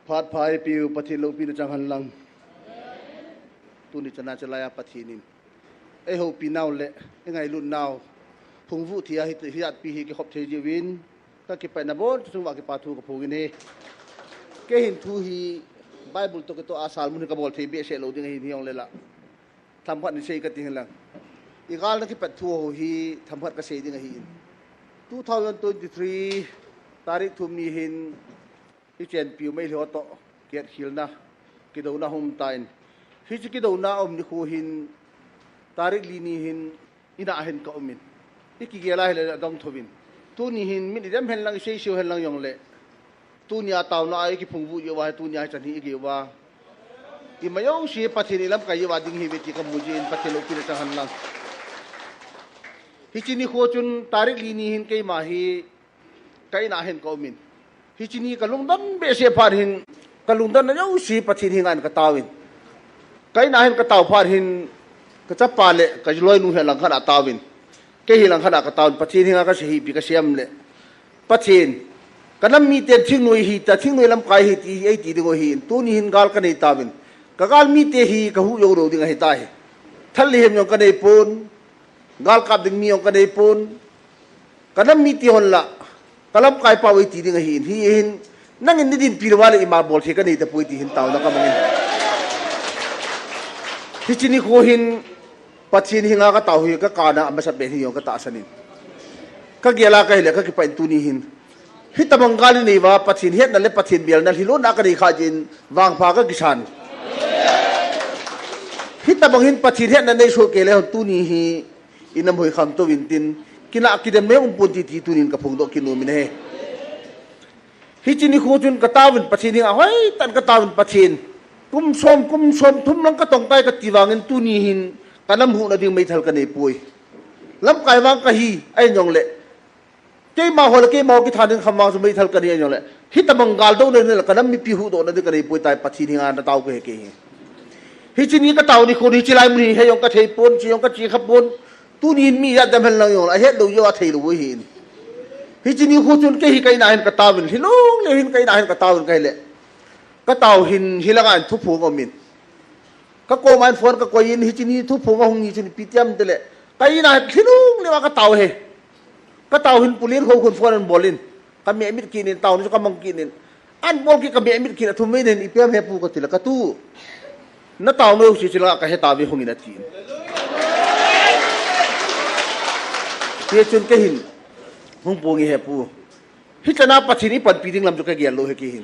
พาดพายปิวปฏิโลปีนจังหันลังตุนิจนาจะลายปฏินินไอโฮปีนาวเละยังไงรุ่นนาวพงวุฒิอาหิตฮิอัดปีฮิกขบเทจีวินก็เก็บไปนับบนซึ่งว่าเก็บปาทูกับพงอินเฮก็เห็นทูฮีไบเบิลตัวก็ตัวอาสาลมุนกับบอกเทเบเชลโลยังไงที่ยองเลยละทำพัดนิเชยกันที่หันลังอีกการนึงที่ปัดทัวฮีทำพัดกระเสยยังไงหิน2023ตาริกทุมนีหินที่เจนปิวไม่เหลือต่อเกียรติหิลนะกิดเอาหน้าหุ่มตายที่จะกิดเอาหน้าอมนิโคหินตาริกลีนีหินอินาหินก็อมินที่กิเกล้าเฮลดองทวินตูนีหินมินเดมเฮลังเชยชิวเฮลังยองเล่ตูนีอาตาวน่าไอ้กิพงวุยว่าตูนีอาจันฮีอีกว่าอีมายองชีปัทนิลัมกายว่าดิ้งฮีเวติกับมุจินปัทโลกินจังหันลังฮิจินีโคจุนตาริกลีนีหินเกยมาฮีไกน่าเห็นก็มินฮิจินีกลุงดันเบสเซพาร์หินกลุงดันนั่นยังสีปัทหิงานกตาวินไกน่าเห็นกตาวพาร์หินกจับปาเลกจลอยนูเฮลังขนาตาวินเกหิลังขนากตาวินปัทหิงานก็เสียปีก็เสียมเลปัทหินกันนั้นมีเต็มทิ้งหน่วยฮีแต่ทิ้งหน่วยลำไกฮีตีไอตีดึงหินตัวนี้หินกาลกันในตาวินกกาลมีเตฮีกหูโยโรดึงให้ตายทะเลมยองกันในปูนกาลกับดึงมียองกันในปูนกันนั้นมีเตียนละกลับกายป่าวตีดิ่งหินที่หินนั่งอินดินปีรวาลอิมาบอลเทกันนี่แต่ป่วยตีหินเต่านักมังอินที่จีนี่โคหินปัจจินหิงากเต่าหิก็การนะอัมสับเบหิยองก็ตาสนินก็เกี่ยลากันเลยก็คือไปตุนีหินฮิตมังกาลินีว่าปัจจินเฮ็ดนั่นเลยปัจจินเบียร์นั่นฮิโลนักนี่ขาจินวางพาก็กิชันฮิตมังหินปัจจินเฮ็ดนั่นในโชว์เกล้อตุนีหิอินามหอยคำตัววินตินกินอากิเดมเมอุปนที่ตุนินกับพงโดกินนูมินเฮฮิจินิโคจุนกตาวินปัจจินิงเฮ้ยตันกตาวินปัจจินกุมชมทุ่มลังกตองไตกติวางินตุนีหินกันน้ำหูนาดิงไม่ทัลกันในปุยลำไก่วางกะฮีไอ้ยองเละเจ้ามาหัวละเจ้ามากิทานินคำวางสมัยทัลกันไอ้ยองเละฮิตมังกาลโดนเนี่ยกันน้ำมีพิหูโดนนาดิกันในปุยตายปัจจินิงานตาวก็เฮกฮิจินิกตาวนี่คนฮิจิไลมุนีเฮยองกะเทปนจียองกะจีขับปนตูนี่มีอะไรแต่เห็นเราอยู่ละเห็นเราอยู่ว่าเทลูหินฮิจินีโคจุนเกหิไกน่าเห็นกตาวินฮิลงเลยหินไกน่าเห็นกตาวินไกเละกตาหินฮิลังอันทุบหัวก็มินก็โกมันฟอนก็โกยินฮิจินีทุบหัวก็หงฮิจินีปิดยำเตะไกน่าฮิลงเลยว่ากตาเฮกตาหินปุลินเขาคนฟอนบอลินก็มีมิดกินตานี่ก็มังกินอันบอลกิก็มีมิดกินทุ่มไม่เด่นอีเปียมเฮปูก็ติละกตูนั่นตาไม่รู้สิละก็เฮตาวิหงอินาทีนเพื่อจนก็เห็นหงปูงี้เหปูฮิตนาปัจจินีปันปีดิ้งลำจุกเกียร์โลเหกเห็น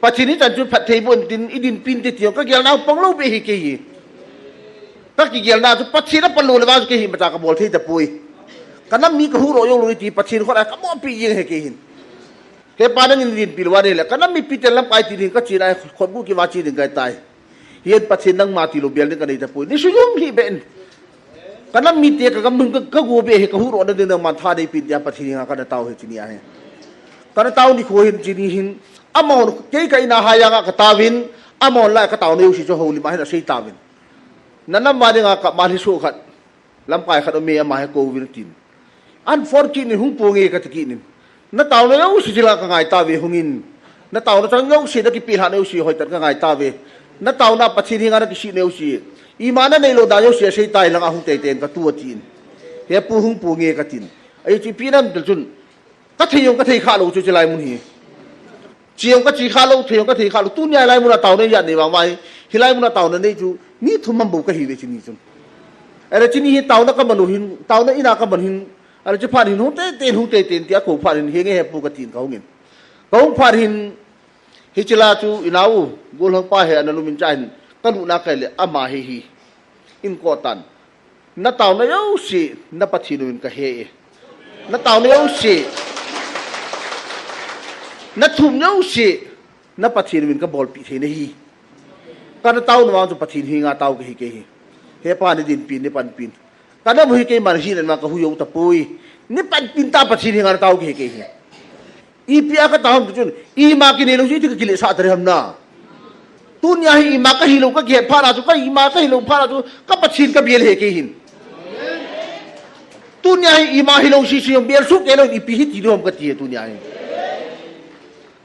ปัจจินีจันจุพัดเทบนดินอิดินปินเตียวก็เกียร์น้าปังโลเบเหกเห็นก็เกียร์น้าจุปัจจินีปันโลเลยว่าจุกเห็นมาจากกบอลที่ตะปุยกันนั้นมีกระหูโรยโลลิตีปัจจินีคนอะไรก็มอปียิงเหกเห็นเก็บปานังอิดินปิลวานี่แหละกันนั้นมีปีเตลำไกตีดินก็จีนไอคนบุกี้มาจีดินไกตายเห็นปัจจินีนั่งมาตีโลเบียนนี่กันในตะปุยนี่ชุยงที่เป็นกันนั้นมีเตียกับมึงก็กูเบะกับหูรอดเดินมันท่าได้ปิดยาปฏิญากันเต่าเฮจินีอาเฮกันเต่านี่โคหินจินีหินอามอนเกยกันนาหายางกตาวินอามอนไล่กเต่าเนี่ยอุชิโจโฮลิมาให้เราใช้ตาวินนั่นน้ำมาเด้งกับมาที่สุขัดลำไก่ขัดเมียมาให้โกวินกินอันฟอร์กินนี่หุ่งปูงี้กันตะกี้นี่นั่นเต่าเนี่ยอุชิจิลากังไงตาวิหุ่งอินนั่นเต่าเนี่ยจังเนี่ยอุชิตะกี้ปีหันเนี่ยอุชิหอยตัดกังไงตาวินั่นเต่าน่ะปฏิญาณกิชิเนี่ยอุชิอีมานั่นในโลดายเสียใช้ตายลังอาหุเตเตนกับตัวจีนเฮียปูหุงปูเงกับจีนไอ้จีปีนั้นจุนก็เที่ยงก็เที่ยข้าลูจุจะไล่มุนฮีเจียงก็จีข้าลูเที่ยงก็เที่ยข้าลูตู้เนี่ยไล่มุนเต่าเนี่ยยันในบางวันฮิไล่มุนเต่านั่นในจูนี่ทุ่มมันบุกก็ฮีเวจินีจุนไอ้จีนี่เต่านั่นก็มันหินเต่านั่นอีน่าก็มันหินอะไรจะผ่านหินหุเตเตนหุเตเตนที่อากูผ่านหินเฮียเงี้ยปูกับจีนเขาเงินเขาผ่านหินฮิจิลาจูอินาอูกุลหังป้าเฮอันนั้นลุมินใจก็ลุนักเลยอามาเฮีอินโกตันนัตเอาเนื้อสินับปัจจินุนก็เฮนัตเอาเนื้อสินัทุ่มเนื้อสินับปัจจินุนก็บอลปีเทนฮีการนัตเอาหนูว่าจะปัจจินหิงาเต่าก็เฮเกเฮปานิดินปีนนี่ปันปีนการนับเฮเกมันหินมันก็หุยงตะปุยนี่ปันปีนตาปัจจินหิงาเต่าก็เฮเกอีปีอาก็เต่าจุนอีมากินเอลุสิที่ก็กิเลสอัตเรหัมนาตุนยาหิมาก็ฮิโลก็เกียรพาราจุก็อิมาก็ฮิโลพาราจุก็ปัจฉินก็เบียร์เฮกหินตุนยาหิมาฮิโลชิชิยมเบียร์สุกเอโลอีปีฮิติโรมก็ตีตุนยาหิ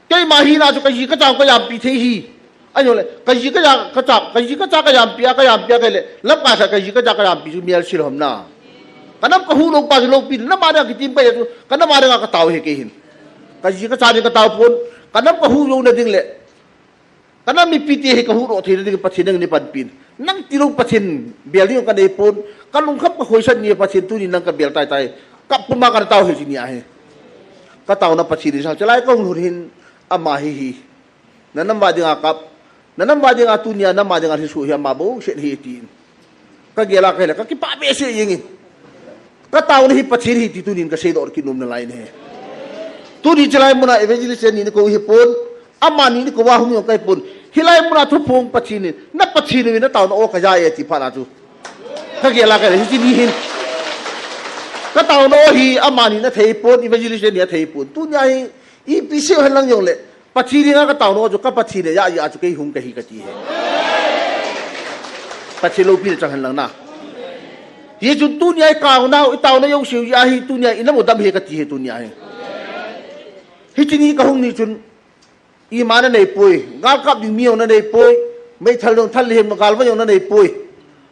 เ cái mà hi na cho cái gì cái chào cái làm bị thế hi anh nhớ lại cái gì cái chào cái chào cái gì cái làm bia cái lệ lắm cái gì cái làm bị miel xí hầm na cái nó có hu lông pa lông pin nó mà cái tim bây giờ cái nó mà cái tàu hay cái hin cái gì cái chào cái tàu pun cái nó có hu lông na ding lệ cái nó mi piti hay cái hu lông thì cái pathin năng ni pan pin năng ti lông pathin biel ni cái này pun cái lông khắp cái khối sân ni pathin tu ni năng cái biel tai tai cặp pun mà cái tàu hay gì ni ai cái tàu nó pathin đi sao cho lại công hin ama hi nanam ba dinga kap nanam ba dinga tunia nam ba dinga hisu hi ama bo se hi tin ka gela ka la ka ki pa be se yingi ka taw ni pachir hi ti tunin ka se dor ki num na line he tu ni chalai muna evangelist ni ko hi pon ama ni ko wa hum kai pon hilai muna thu phong pachini na pachini na taw na o ka ja ye ti phana chu ka gela ka hi ti ni hin ka taw no hi ama ni na thei pon evangelist ni thei pon tu nya hi ई पीछे हल्लंग जों ले पछीरी ना का ताऊ जो का पछीरे या जो कहीं हुम कहीं कती है पछीलो पीर चंग हल्लंग ना ये जो दुनिया काऊ ना ताऊ ना यों शिव या ही दुनिया इन्हें मुद्दा भी कती है दुनिया है हिचनी कहूँ नी चुन ईमान नहीं पोई गाल कब दिमियों ना नहीं पोई मैं थल ले हम गाल वयों ना नहीं पोई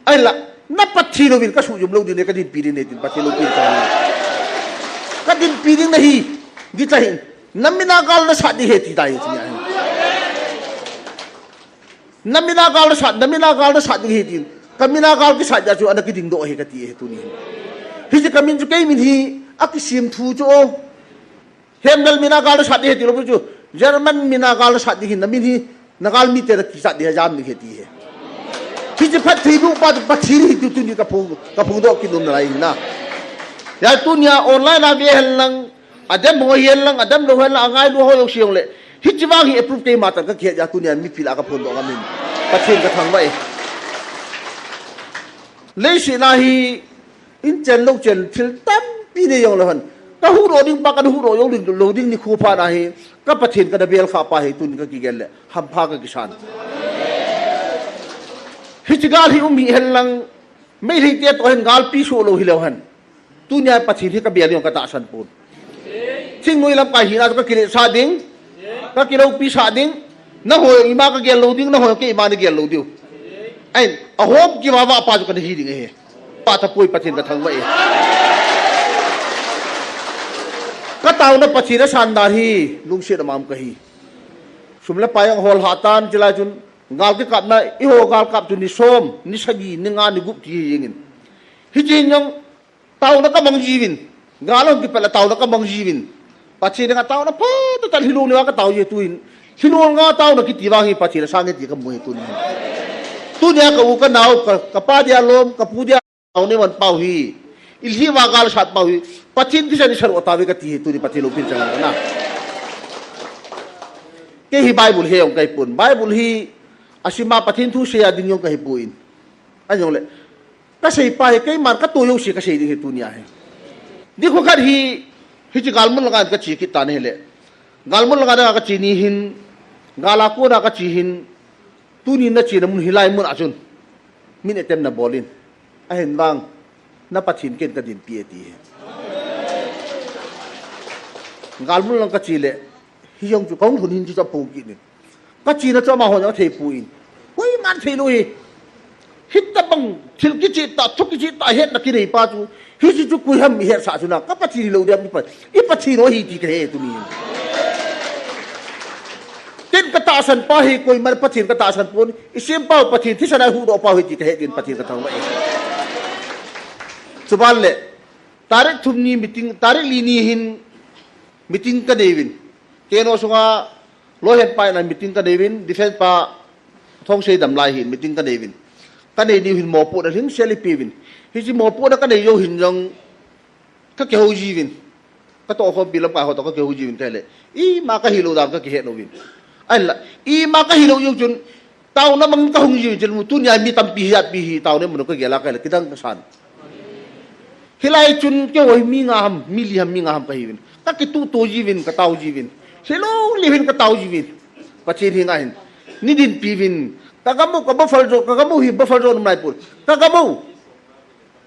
अल्लाह ना पछीलो पीर का सूझ लोग दिन का दिन पीरी नहीं दिन पछीलो पीर चंग का दिन पीरी नहीं गिचाही नमिना काल न शादी है ती ताई ती है नमिना काल न शादी है ती कमिना काल की शादी जो अनक दिन दो है कती है तू नहीं हिज कमिन जो कई मिन ही अकी सिम थू जो हेमदल मिना काल शादी है ती लो जो जर्मन मिना काल शादी है नमिन ही नगाल मी तेरा की शादी है जाम नहीं है हिज फट थी बु पा पछीरी ही तू नहीं कपूं दो की नुम लाई ना या तू निया ऑनलाइन आ बे हलंग adam mo hian lang adam lo han angai lo ho yo siong le hichwa hi approve te ma ta ka khia ja tu nian mi phila ka phon do gamin pathin ka thang bai le si na hi in chen lo chen thil tam pi ne yong lo han ka hu ro ding pa ka hu ro yo ding lo ding ni khu pha na hi ka pathin ka da bel kha pa hi tun ka ki gel le ham pha ka kisan hichgal hi umi hel lang mai ri te to hen gal pi so lo hi lo han tu nya pathin hi ka bel yong ka ta san pun chính nuôi làm cái gì nào có kỹ sa đinh có kỹ đâu pi sa đinh nó hồi ima cái lâu đinh nó hồi cái ima cái lâu điêu anh ở hôm kia mà vợ pa cho cái gì đinh ấy pa ta pui patin cái thằng vậy cái tàu nó patin nó san đà hi lung xe làm cái gì sum là pa yang hol hatan chila chun ngal cái cặp này iho ngal cặp chun ni som ni sagi ni ngan ni gup chi yingin hi chin yang tàu nó có bằng gì vin ngalong cái là tàu nó có bằng gì vin pachi nga tao na pa tal hilung ni ka tao ye tuin hilung nga tao na kiti wangi pachi na sanget ye ka mu he tu nya ka u ka naw ka pa dia lom ka pu dia tao ne man pau hi ilhi wa gal sat pau hi pachin ti sani sar otawe ka ti tu ni pachi lo pin chang na ke hi bible he ong kai pun bible hi asima pathin thu se adin yong kai puin anyong le ka sei pa he kai man ka to yo si ka sei ding he tu nya he dikho khat hi हिची गालमुन लगा का ची की ताने ले गालमुन लगा का चीनी हिन गाला को ना का ची हिन तू नी न ची न मुन हिलाई मुन अजुन मिन एटेम न बोलिन आ हिन वांग न पछिन केन का दिन पीएती है गालमुन लगा का ची ले हियong ju kong thun hin ji cha pu ki ni ka chi na cha ma ho na thei pu in oi man thei lo hi hit ta bang thil ki chi ta thuk ki chi ta het na ki nei pa chu hi chi chu ku ham hi sa chu na ka pa chi lo dem pa I pa chi no hi ti ke tu ni tin ka ta san pa hi koi mar pa chin ka ta san pun I sim pa pa chin thi sa na hu do pa hi ti ke din pa chin ka thang ba subal le tarik thum ni meeting tarik li ni hin meeting ka devin keno sunga lo hen pa na meeting ka devin defense pa thong sei dam lai hin meeting ka devin ka nei ni hin mo pu da hin seli pivin hi chi mo pu da ka nei yo hin jong ka ke ho jivin ka to ho bilam ka ho to ka ke ho jivin tele I ma ka hilo dam ka ke he no win alla I ma ka hilo yo chun tao na mang ka hong jivin chun mu tun ya mi tam pi ya pi hi tao ne mu ka gela ka le kidang ka san hilai chun ke oi mi ngam mi li ham mi ngam ka hivin ka ki tu to jivin ka tao jivin hello livin ka tao jivin pa chin hi ngahin ni din pivin kagamu ka buffalo jo kagamu hi buffalo no mai pur kagamu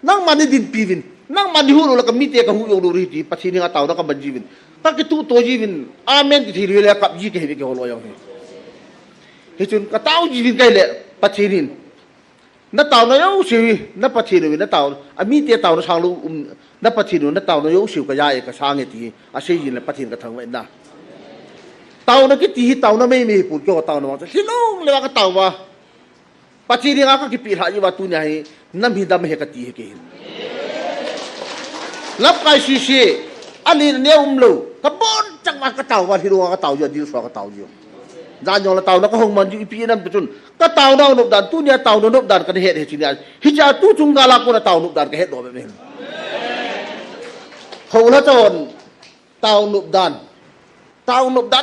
nang mani din pivin nang mani hu la ka mite ka hu yo ri ti pa chin nga tao na ka banjivin ก็กิตุตัวจีวินอาเมนกิทีเรียกับยีเกหิเกฮอลอยองเฮจุนกะตาวจีวินไกเลปัจฉินินนัตตาวนายโอชิวนับปัจฉินินนัตตาวอามีเตียตาวนช่างลูนับปัจฉินินนัตตาวนายโอชิวกะยาเอกช่างเอตีอาเซียนและปัจฉินกะทังไว้นะตาวนักกิตีตาวนัไม่มีปุ่นก็ตาวนัวจะฮิลงเลวกะตาวว่าปัจฉินิงก็กิปีหายีว่าตุนยาให้น้ำหินดำเฮกตีเฮเกหินรับไกชีชีอันนี้เนี่ยลูกระบอนจังหวะกระเต่าว่าที่รู้ว่ากระเต่าอยู่ดีสว่ากระเต่าอยู่จานยองละเต่าแล้วก็ห้องมันอยู่อีพีนั้นเป็นจนกระเต่าเน่านบดันตู้เนี่ยเต่านบดันกันเหตุจริงๆฮิจาตู้จุงกาลากุนเต่านบดันกันเหตุโดนแบบนี้เขาละจนเต่านบดัน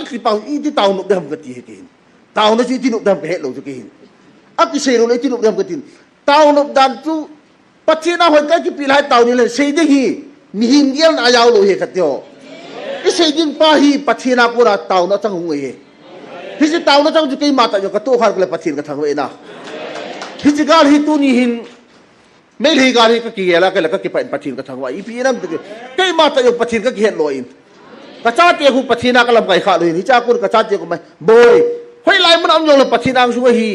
คือเป่าอีที่เต่านบดำกันตีเหตุเต่านั่นที่นบดำกันเหตุเราจะกินอักเสบเลยที่นบดำกันตีเต่านบดันตู้ปัจเจกหัวใจที่ปีหลายเต่านี่เลยเสียดีมีหินเยี่ยมอายาวโลเหกันเดียวอีเสียดินป้าฮีปัจเจกกูระเต่านั่นจังหวะฮิจิตาวนั่นจังจุกยมาตายกระตุ้งขันกเลยปัจฉินกระทั่งเวนะฮิจิการฮิตุนีหินไม่ลีการฮิก็กี่แล้วก็เลยก็กี่เป็นปัจฉินกระทั่งว่าอีพีนั้นตุกยมาตายกปัจฉินก็กี่เห็นลอยกระจาดเตี้ยหุปัจฉินก็ลำไก่ขาดเลยฮิจากุนกระจาดเตี้ยก็ไม่บ่อยเฮ้ยไล่มันเอาโยนปัจฉินอังช่วยฮี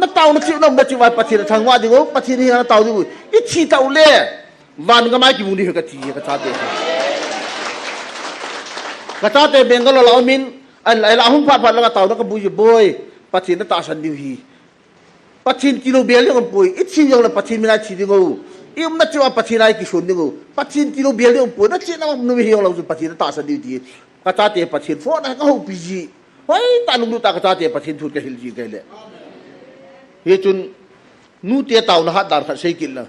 นักเต่านักชิวนักบัจจิวัยปัจฉินทางว่าดิโก้ปัจฉินฮีนักเต่าดิโก้อีชีเต่าเล่วันก็ไม่กี่มุนีเหกตีกระจาดเตี้ยกระจาดเตี้ยเบงก็เรามินอันไอ้ละหุ่นพัดแล้วก็เต่าแล้วก็บุยบ่อยปัจฉินนั่นตาสันดิวฮีปัจฉินกิโลเบลยังปุยอีชิยังละปัจฉินไม่ได้ชีดิโก้อีมันนั่นจะว่าปัจฉินอะไรกิชนดิโก้ปัจฉินกิโลเบลยังปุยนั่นเชื่อว่ามันไม่เหี่ยวเราจุดปัจฉินนั่นตาสันดิวดีกระจาเตะปัจฉินฟ้อนก็หูปีจีเฮ้ยตาลุงดูตากระจาเตะปัจฉินทุนกันฮิลจีกันเลยเฮจุนนู่เตะเต่านะฮัดดาร์ขัดเชกิลนะ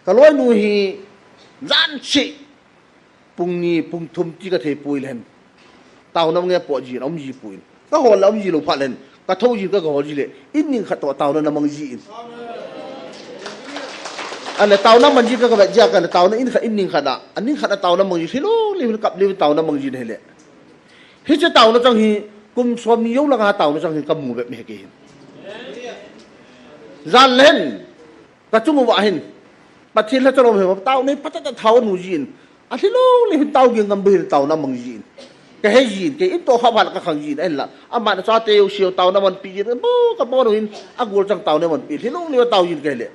ก็ร้อยนู่ฮีจันชิปุงนี้ปุงทุ่มจีกระเทปุยเลยเต่าน้ำเงี้ยปวดจีนเอาจีปุยก็หัวเราจีลงพัดเลยก็ทุ่งจีก็หัวจีเลยอินนิ่งขัดตัวเต่าน้ำมันจีนอันนี้เต่าน้ำมันจีก็แบบเจ้ากันเต่านั้นอินขัดอินนิ่งขัดอ่ะอันนี้ขัดเต่าน้ำมันจีที่โลเลี้ยงกับเลี้ยงเต่าน้ำมันจีนี่แหละฮิจเต่านั่นจังฮีกุมสวมนิยมละกันเต่านั่นจังฮีกับหมูแบบนี้เกี่ยจันเล่นก็จุ่มว่าเห็นปัจฉินแล้วจะลงเห็นว่าเต่าในปัจจัยเต่าหนูจีนอันที่โลเลี้ยงเต่ายิงกันไปเต่าน้ำมันจีนก็ให้ยีนก็อินโตข้าวผัดก็ขังยีนเอ็นละอามันชาเตียวเชียวเต่าน้ำมันปีนบูกับบ่อหินอากูจังเต่าน้ำมันปีที่ลุงเรียกว่าเต่ายีนกันเลย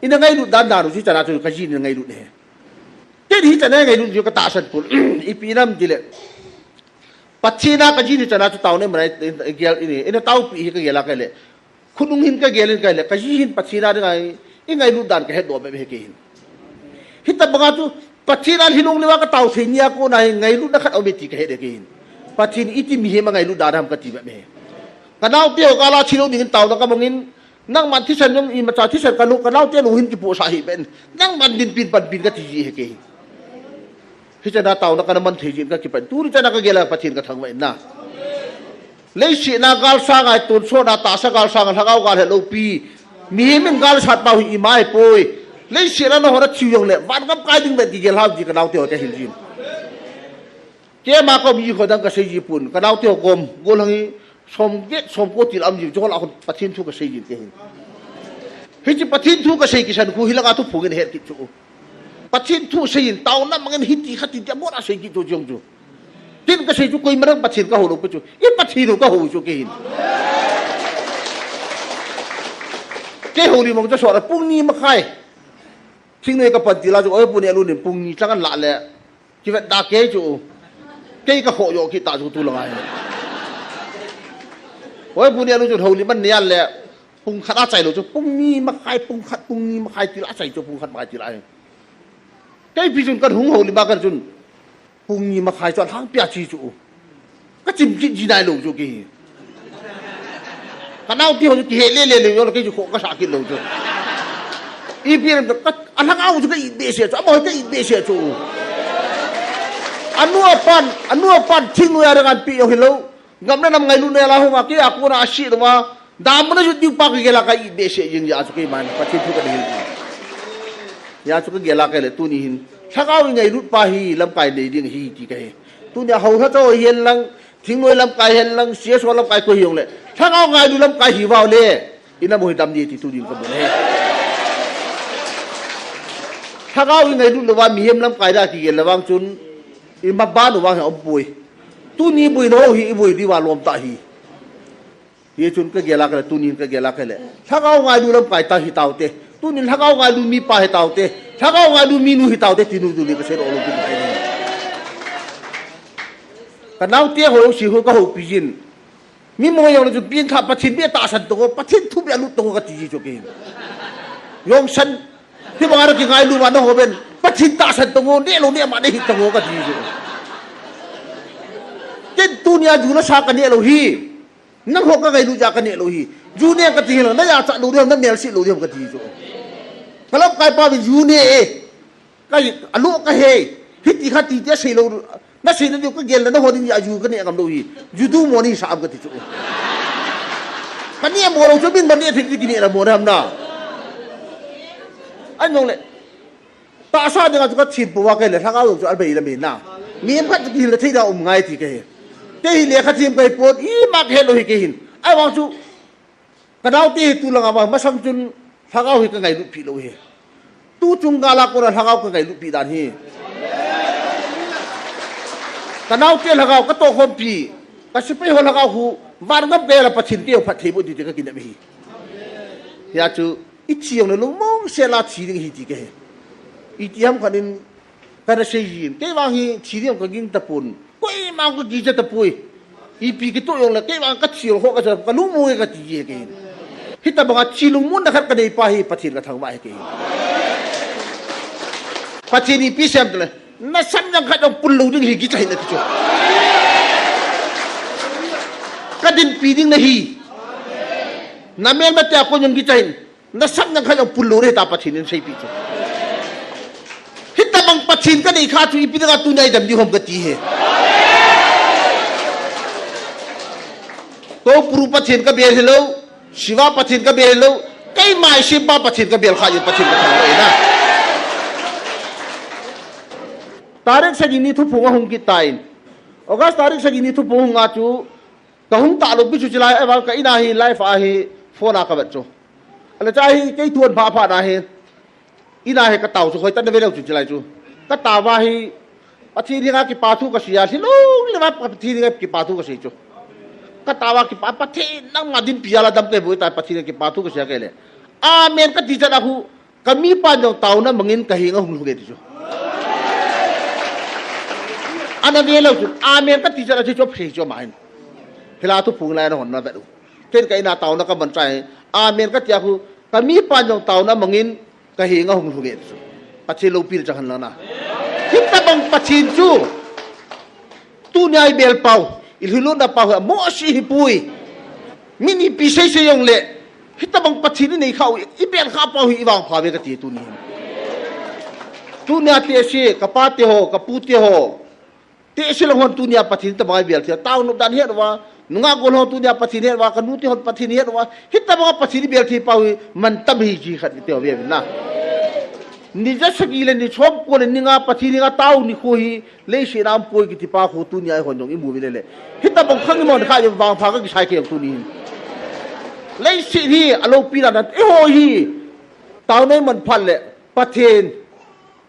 อินยังไงดูด้านด้านรู้ที่จะน่าจะขยีนยังไงดูเนี่ยเจ้าที่จะเนี่ยไงดูอยู่กับตาสันปุ่นอีปีน้ำจีเลยปัจฉินาขยีนจะน่าจะเต่าเนี่ยมันไอ้เกลนี่ไอ้เต่าปีก็เกลละกันเลยคุณลุงหินก็เกลินกันเลยขยีนปัจฉินาได้ไงยังไงดูด้านก็ให้ตัวไปให้กินฮิตตะบังอาจูปัจฉินหินงเลวก็เต่าเสียกูนายไงรู้นักเอาเมติกเหตุกินปัจฉินอิติมีเหมาไงรู้ดาดามกติแบบนี้กันเอาเตี้ยวกาลาชิโนดินเต่าแล้วก็มองอินนั่งมันที่ฉันยังอิมาจากที่ฉันกันลุกกันเอาเตี้ยหนูหินกิปูสาหิเป็นนั่งมันดินปีนปันปีนก็ตีเหตุกินที่จะน่าเต่าแล้วก็มันทีจินก็กิเป็นตู้ที่จะน่าก็เกล้าปัจฉินก็ทั้งวันน่ะเลยสินากาลสร้างไอ้ตุนโซนาตาสกาลสร้างทั้งเอาการเหตุลูปีมีมันกาลชัดเป่าหิมายปุยเลยเสียแล้วเราหัวชิวยงเลยวันกับใครดึงแบบที่เกล้าจีกันเอาเตี้ยวจะหินจินเจ้ามาก็มีคนดังกระเซญี่ปุ่นกันเอาเตี้ยวกลมกลังนี้สมเกตสมโกติลอัมจิจงเราคนปฏิทินทุกกระเซยินเองฮิจิปฏิทินทุกกระเซกิฉันคุยแล้วก็ทุกผู้เงินเหตุกิจจูปฏิทินทุกเซยินเต่านั่นมันฮิติขัดติจะหมดอะไรกิจจูจงจูทินกระเซจูคุยมาเรื่องปฏิทินก็หูลูกไปจูอีปฏิทินก็หูจูเกินเจ้าหูนี่มันจะสอนปุ่งนี้มาใครทิ้งเลยกับปฏิทินเราจูปุ่งนี้รู้เนี่ยปุ่งนี้จังกันละเลยที่ว่าดาเกจูเกี่ยก็โหยคิดตาจูตุลงไงโอ้ยปุ่งนี้รู้จุดหูนี่มันเนี่ยแหละปุ่งขัดอาศัยรู้จุดปุ่งนี้มาใครปุ่งขัดปุ่งนี้มาใครตีอาศัยจุดปุ่งขัดมาตีอะไรเกี่ยพิจุนกันหูนี่มากันจุนปุ่งนี้มาใครจนทางเปียชีจูก็จิ้มกินจีนายรู้จุกี่กันเอาที่เขาจะเฮเล่เล่เลยแล้วก็จะโคก็สากินรู้จุอีพีนั้นก็อันทั้งเอาจุก็อีเดเสียจูบ่อยก็อีเดเสียจูอันนัวปันทิ้งเลยอะไรกันปีเอาเห็นแล้วงั้นนั่นทำไงรู้เนี่ยเราหัวกี้อากูน่าอาชีพว่าดามมันจะดิ้วปากเกล้ากันอีเดชยังยาสุกี้มันปัจจิทุกข์กันเห็นยาสุกี้เกล้ากันเลยตัวนี้เห็นถ้าเขาไงรู้ป่าฮีลำไก่เลยดิ้งฮีจีกันตัวนี้เขาถ้าเจ้าเห็นลังทิ้งเลยลำไก่เห็นลังเสียส่วนลำไก่ก็หิวเลยถ้าเขาไงดูลำไก่หิวเอาเลยอินาโมหิดำดีที่ตัวนี้ก็บ่นถ้าเขาไงดูระว่ามีเห็นลำไก่ได้ที่เกล้าระวังจุน อีมาบ้านหรือว่าเอาบุยตู้นี้บุยโนฮีบุยดีว่ารวมตาฮีเยจุนก็เกลักเลยตู้นี้ก็เกลักเลยถ้าเอาไงดูลำไก่ตาหิตาวเตตู้นี้ถ้าเอาไงดูมีปลาหิตาวเตถ้าเอาไงดูมีนูหิตาวเตตินูดูนี่ก็เสียโอลตุนไปเลยแต่น้าเตี้ยหัวสิหัวก็หัวปีจินมีมวยอย่างเราจะปีนขับปัจฉิมเบี้ยตาสันตัวปัจฉิมทุบยาลุตัวก็ตีจุกินยองฉันที่บางอะไรกินไงรู้ว่าน้องเขาเป็นปัจฉิมตาสันตัวเนี่ยเราเนี่ยมาได้หิตตัวก็ตีจุเจ้าตัวเนี่ยอยู่แล้วชากันเนี่ยเราฮีนั่งหัวก็ไงรู้จักกันเนี่ยเราฮียูเนี่ยก็ตีเราไม่อยากจะรู้เรื่องนั้นเนี่ยสิรู้เรื่องก็ตีจุก็แล้วกลายเป็นยูเนี่ยก็อนุก็เฮฮิตที่ขัดตีเจ้าสิเรานั่นสินั่นเดียวก็เกลแล้วนั่นคนนี้อายุกันเนี่ยกำลังฮียูดูมอนี่สามก็ตีจุกันเนี่ยโมเราจะบินมันเนี่ยถึงที่นี่เราโมทำน่ะอันยองเลยตาซาเนี่ยก็ชิดปัวกันเลยถ้าเขาจะเอาไปละเมียน่ะมีมันก็ทีละที่เราง่ายที่แกเที่เหลือขัดทีมไปปวดอีมากเฮโลฮิกินไอ้วางจูกระดาวที่ตุลังอามาสังจุนถ้าเขาฮิกันไงลุปีโลฮิตูจุงกาลาโกระถ้าเขากันไงลุปีดานฮีกระดาวที่ถ้าเขาก็โตคนปีก็สิไปหัวถ้าเขาหูวานกับเบลปัจฉิมเดียวพัดเทบุตรที่ก็กินได้ไม่ฮียาจูอีเชียงเลยลุงมองเสียลาชีดิงฮีที่แกอีที่ทำกันนี่กันเสียยินแกวางฮีชีดิงก็กินตะปุนก็อีมังก็กินจะตะปุยอีปีกิตัวอย่างละแกวางก็เชียวเขาก็จะก็ลุงมวยก็ตีแกฮิตาบังชีลุงมุนนะครับกันในป่าฮีปัจฉิมก็ทางว่าแกปัจฉิมนี่พิเศษเลยน่าซ้ำยังขัดเอาปุ่นลูดิงฮีกิจให้นะที่จุกระดินปีดิ้งนะฮีน้ำเมลมาแต่คนยังกิจใจน่าซ้ำยังขัดเอาปุ่นลูเลยตาปัจฉิมนี่ใช่ปีจุฮิตาบังปัจฉิมกันในข้าทุยปีดิ้งอาตุนายดำดิหอมกตีเหตัวปรูปัจฉิมก็เบียร์เหลวशिवा पचिन का बेल लो कई माय शिवा पचिन का बेल खाई पचिन का खाना है ना तारीख से जिन्हीं थु पुंगा हुं की ताइन अगस्त तारीख से जिन्हीं थु पुंगा चु कहूं तालुक भी चुचलाए अब कई ना ही लाइफ आही फोन आकर बच्चों अल्लाह चाहे कई तुअन भापा ना है इना है कताऊ चु कोई तन्ने बेल चुचलाए चु कतावा ही पचिनिगा की पाथु का सिया सिलों लेवा पचिनिगा की पाथु का सिचो katawa ki papati nang madin piala dam ke buai tai pathi ki patu ke sia ke le amen ka ti jana hu kami pa jong tau na mangin ka hinga hung ge ti jo ana ne lo ju amen ka ti jana ti jo phri jo main hila tu phung lai na hon na ba du ken ka ina tau na ka ban chai amen ka ti hu kami pa jong tau na mangin ka hinga hung ge ti jo pachi lo pir chahan la na kita bang pachin chu tu nyai bel pau ilhulun na pa mo si hipui mini pisay sa yung le hitabang patsini na ikaw ibel ka pa iwang pawe ka ti tunin tunya ti si kapati ho kaputi ho ti si lang hon tunya patsini tabang ibel ti tao no dan hiya wa nunga gol ho tunya patsini wa kanuti ho patsini hiya wa hitabang patsini bel ti pa man tabi ji khat ti ho be na ni ja sagile ni chom ko ni nga pathi ni nga tau ni ko hi le shi ram poi ki tipa ko tu ni ai hon jong i mu bi le hita bang khang mon kha yo wang pha ka ki sai ke tu ni le shi hi alo pi da e ho hi tau nei man phal le pathen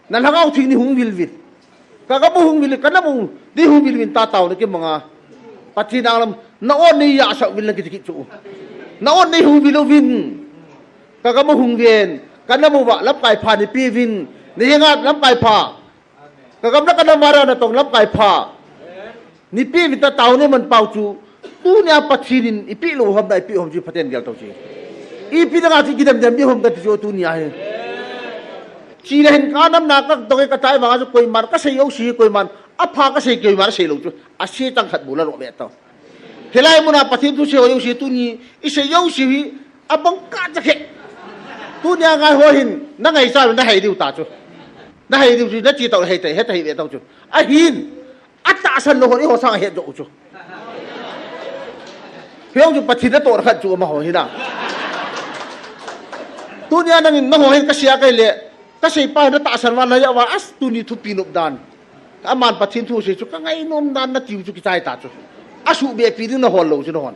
nan ha ngau thing ni hung vil vil ka ka bu hung vil ka na bu di hung vil vin ta tau ni ke manga pathi na lam na on ni ya sa vil na ki ki chu na on ni hung vil vin ka ka bu hung vienกันน้ำมันว่ารับไก่ผ่าในปีวินนี่ยังไงรับไก่ผ่าก็กำลังกันน้ำมาเราเนี่ยต้องรับไก่ผ่านี่ปีวินตาเต่าเนี่ยมันเป่าจูตู้เนี่ยปัจฉินินอีปีลูกผมได้ปีผมจีพัฒน์เดียวตัวจีอีปีต่างๆที่กินเดิมๆที่ผมกันที่โจตู้เนี่ยชีเลนการน้ำหนักก็ต้องกระจายมาจะคุยมันก็เสียเอาสีคุยมันอัพาก็เสียคุยมันเสียลูกจูอาชีพตั้งขัดบุญแล้วหรอกเนี่ยตัวเฮลัยมุนาปัจฉินตู้เสียเอาสีตู้นี้อีเสียเอาสีอับังกาจะเขtu nya ngai ho hin na ngai sa na hai diu ta chu na hai diu na chi tau hai tai he tai ve tau chu a hin a ta san no ho ni ho sang he jo chu hiao chu pathi na tor khat chu ma ho hi na tu nya na min ma ho hin ka sia kai le ka sei pa na ta san wa la ya wa as tu ni thu pinup dan a man pathin thu se chu ka ngai nom dan na tiu chu ki tai ta chu asu be pi ni na hol lo chu no hon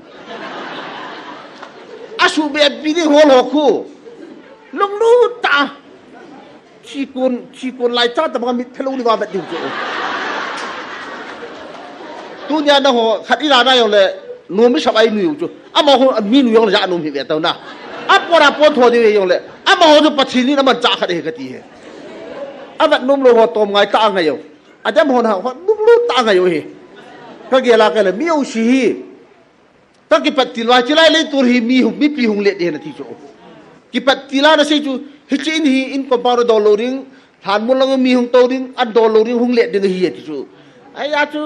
asu be pi ni hol ho khuลงนู่นตาชีกุนไล่จ้าแต่บางมิตรทะลุนี่ว่าแบบดิ่งโจ้ tu nya na ho khat ila na yo le no mi sabai nu ju ama ho mi nu yo le ja no mi be ta na apora pon tho de yo le ama ho ju pachi ni na man cha khat he ka ti he abat num lo ho tom ngai ta ngai yo ajam ho na ho num lo ta ngai yo he ka ge la ka le mi yo shi hi ta ki pat tilwa chilai le tur hi mi pi hung le de na ti jo ki pat tila na sei ju hi chin hi in ko paro do lo ring than mun lang mi hung to ring an do lo ring hung le de hi ti ju ai ya chu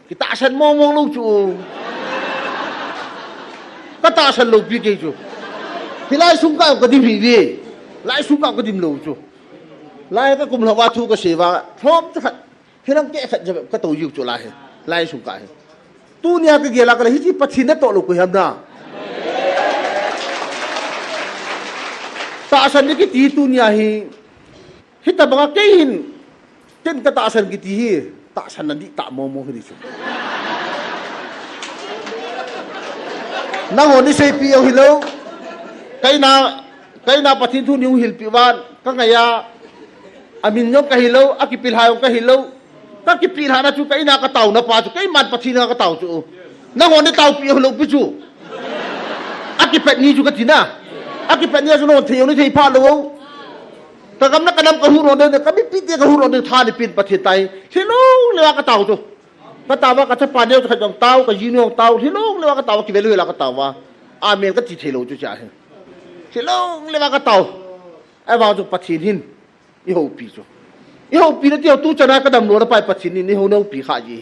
ki ta san mong mong lu chu ka ta san lo pi ke chu thì lại sung cao cái điểm gì lại sung cao cái điểm lầu chú lại cái cùng là hoa thu cái gì và thom chắc hẳn khi năng kẹt cho cái tàu yêu chỗ lại sung cao tu nia cái gì là cái gì bắt xin đất tội lục của hắn na ta san cái tí tu nia hi hít ta bằng cái hin trên cái ta san cái tí hi ta san là đi ta mò mò cái gì chú năng hồn đi xây piêu hi lâu cái na patin thu niu hil piwan ka ngaya amin nyom ka hilo akipil hayong ka hilo ka kipil hana chu kai na ka taw na pa chu kai man patin na ka taw chu na hon ni taw pi hilo pi chu akipet ni chu ka tina akipet ni chu no theu ni thei pha lo ta kam na kanam ka hu ro de ka bi pi te ka hu ro de tha ni pin patin tai hilo lewa ka taw chu ka tawa ka cha pa ne ka jong taw ka yin yong taw hilo lewa ka taw ki velu la ka taw wa amen ka ti thelo chu cha he thì lâu lấy cái tàu ai vào chụp bát xin hin yêu pi nó tiêu tu cho nó cái đầm lúa nó phải bát xin hin yêu nó pi khai gì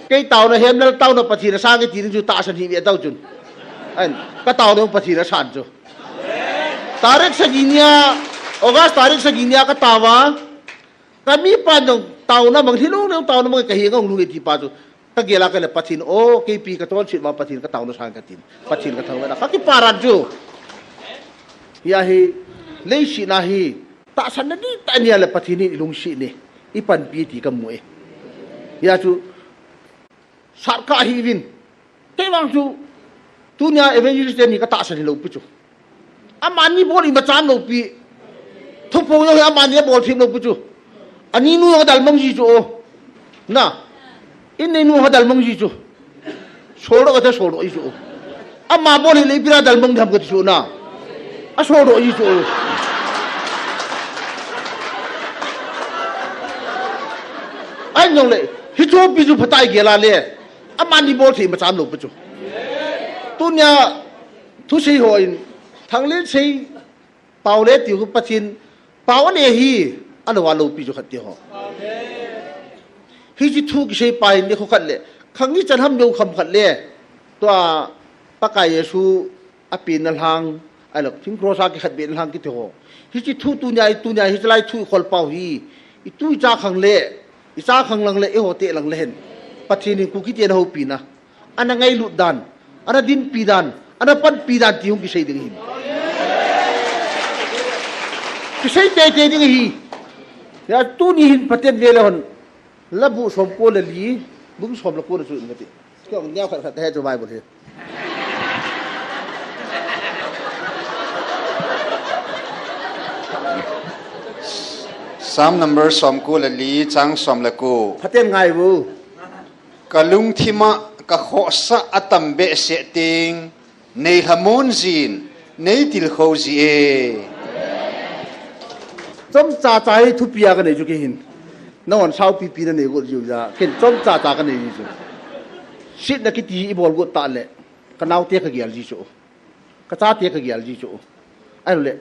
cái tàu nó hem nó tàu nó bát xin nó sang cái gì nó chụp ta sang hi tàu chun anh cái tàu nó bát xin nó sang chu tarik seginia August tarik seginia cái tàu á cái mi pan dong tàu nó bằng thì lúc nó tàu nó bằng cái hiếng ông nuôi thì pa chu cái kia là cái là bát xin ô cái pi cái tàu chuyện mà bát xin cái tàu nó sang cái tin bát xin cái thằng nó cái paran chu ya hi lei shi na hi ta san na ni ta nia le pathini lung shi ni ipan pi ti kam mu e ya chu sarka hi win te wang chu tu nia evangelist ni ka ta san lo pu chu amani bol i ma chan lo pi thu po yo amani bol thim lo pu chu ani nu ho dal mong ji chu na in nei nu ho dal mong ji chu soro ka soro i chu amma bol le pira dal mong dham ka chu na a số độ gì chỗ anh nhung lệ hít chỗ ví dụ phải tay kia là lệ à mà đi bộ thì mà chán lục bớt chỗ tôi nhà thu sĩ hội thằng lên sĩ bảo lệ tiểu cái bát xin bảo anh này hi anh là vào lục ví dụ khát tiêu họ hít chỉ thu cái sĩ bài này không khát lệ khang ní chân ham nhung không khát lệ tôi bác cái Giêsu à pin là hàng ai lộc chính cross cái khát biển hàng cái thứ hi chỉ thu tu nhai hi lại thu khol pau hi tu cha khang lệ cha khang lang lệ ho te lang len pathin ku ki te na ho pi na ana ngai lu dan ana din pi dan ana pan pi dan ti hung ki sei ding hi ki sei te ding hi ya tu ni hin paten le lon labu som ko le li bung som la ko na chu ngati ko nyao khat he chu bai bo the Psalm number somku lali chang somlaku. Paten ngai bu. Kalung thima ka khosa atambe setting nei hamon zin nei til khozi e. Chom cha cha hi thu pia ka nei chu ki hin. Na on sau pi pi na nei go ju ja. Ken chom cha cha ka nei chu. Sit na ki ti i bol go ta le. Ka nau te ka gyal ji chu. Ka cha te ka gyal ji chu. Ai le.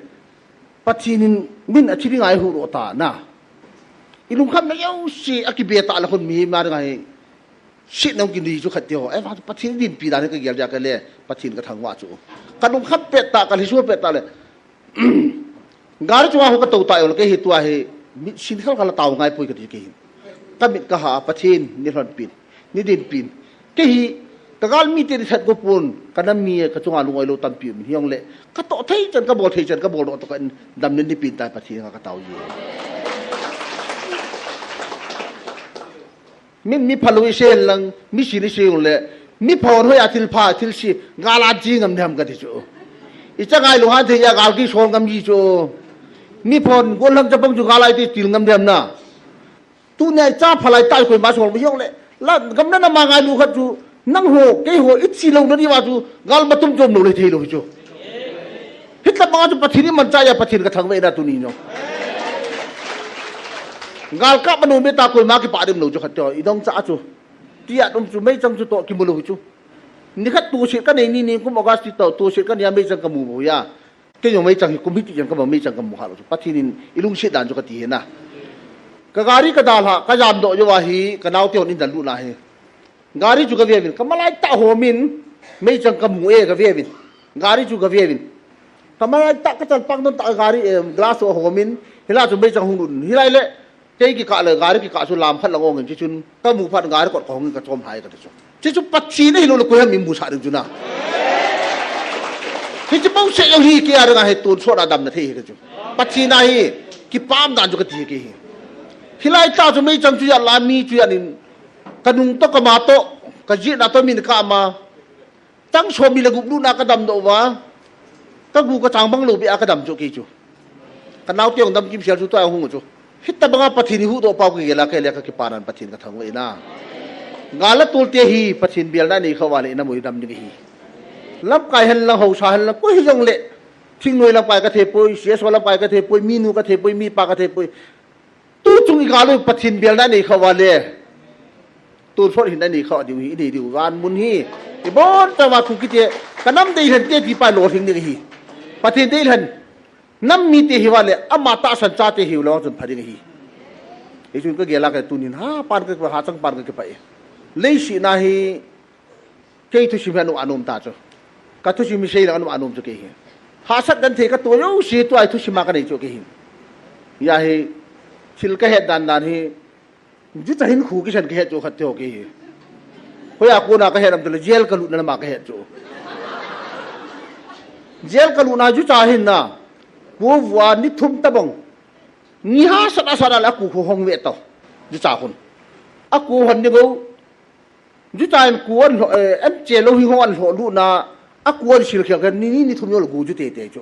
Patinin min a chiri ngai hu ro ta na ilung kham na yau si akibe ta la khon mi ma ngai si nong kin ri chu khat teo ai fa patin din pi da ne ka gyal ja ka le patin ka thang wa chu kanung khap pe ta ka li su pe ta le gar chu ho ka to ta yo ke hi tua he sin khal ka la taw ngai pui ka ti ke ka mit ka ha patin ni ron pin ni din pin ke hi tagal mi te that go pun kanam mi ka chunga lungoi lo tam pi mi hiong le ka to thei chan ka bol thei chan ka bol to kan dam nen ni pin ta pathi ka taw yi min mi phalui se lang mi si ni se le mi phon ho ya til pha til si gala ji ngam dham ka ti chu i cha ngai lu han the ya gal ki son ngam ji chu mi phon gol lam cha pang chu gala ti til ngam dham na tu ne cha phalai tai koi ma sol hiong le la gam na ma nga lu khat chu nang ho ke ho it si lo na ni wa chu gal ma tum jom lo le thei lo chu hit la ma chu pathini man cha ya pathin ka thang ve na tu ni no gal ka manu me ta ko ma ki pa dim lo chu khat to i dong cha chu tia dum chu mai chang chu to ki mu lo chu ni khat tu shi ka nei ni kum august ti to tu shi ka ni mai chang ka mu bo ya ke yo mai chang kum hi ti chang ka mai chang ka mu ha lo chu pathin ilung shi dan chu ka ti na ka gari ka dal ha ka jam do yo wa hi ka naw te on in dan lu na he gari chu ka ve bin ka malai ta ho min mai chang ka mu e ka ve bin gari chu ka ve bin ka malai ta ka chal pang don ta gari glass ho min hila chu mai chang hung dun hilai le te ki ka le gari ki ka chu lam phat la ngong chi chun ka mu phat gari ko ko ka chom hai ka chu chi chu pat chi nei lo ko ha mi mu sa ding chu na hi chu pau se yo hi ki ar ga he tun so da dam na the hi ka chu pat chi na hi ki pam dan chu ka ti ki hi hilai ta chu mai chang chu ya la mi chu ya nin kanung to ka ma to ka ji na to min ka ma tang so mi la gu lu na ka dam do wa ka gu ka chang bang lo bi a ka dam chu ki chu ka naw tiong dam kim sel chu to a hung chu hita banga pathini hu do pau ki gela ke le ka ki panan pathin ka thang we na ngala tul te hi pathin bial na ni khawale na moi dam ni hi lap kai han la ho sa han la ko hi jong le thing noi la pai ka the poi sia so la pai ka the poi mi nu ka the poi mi pa ka the poi tu chung i galu pathin bial na ni khawale tu so hin na ni khaw di hi di wan mun hi i bon ta wa ku ki te kanam dei han te ti pa lo thing ni hi pathin dei han nam mi te hiwale ama ta san cha te hiwlo chun phari hi e chun ka gela ka tunin ha pan ka ha chang pan ka pai lei si na hi ke thu si manu anum ta cho ka thu si mi sei la anum cho ke hi ha sat dan the ka to yo si to ai thu si ma ka nei cho ke hi ya hi chil ka he dan dan hi ju ta hin khu ki san ke he cho khat te ho ke hi hoya ko na ka he ram to jail ka lu na ma ka he cho jail ka lu na ju cha hin na wo wa ni thum ta bang ni ha sa la ku khu hong we to ju cha hun a ku hon ni go ju ta en ku on em che lo hi hon lo lu na a ku on sil khya ni thum yo lo gu ju te te cho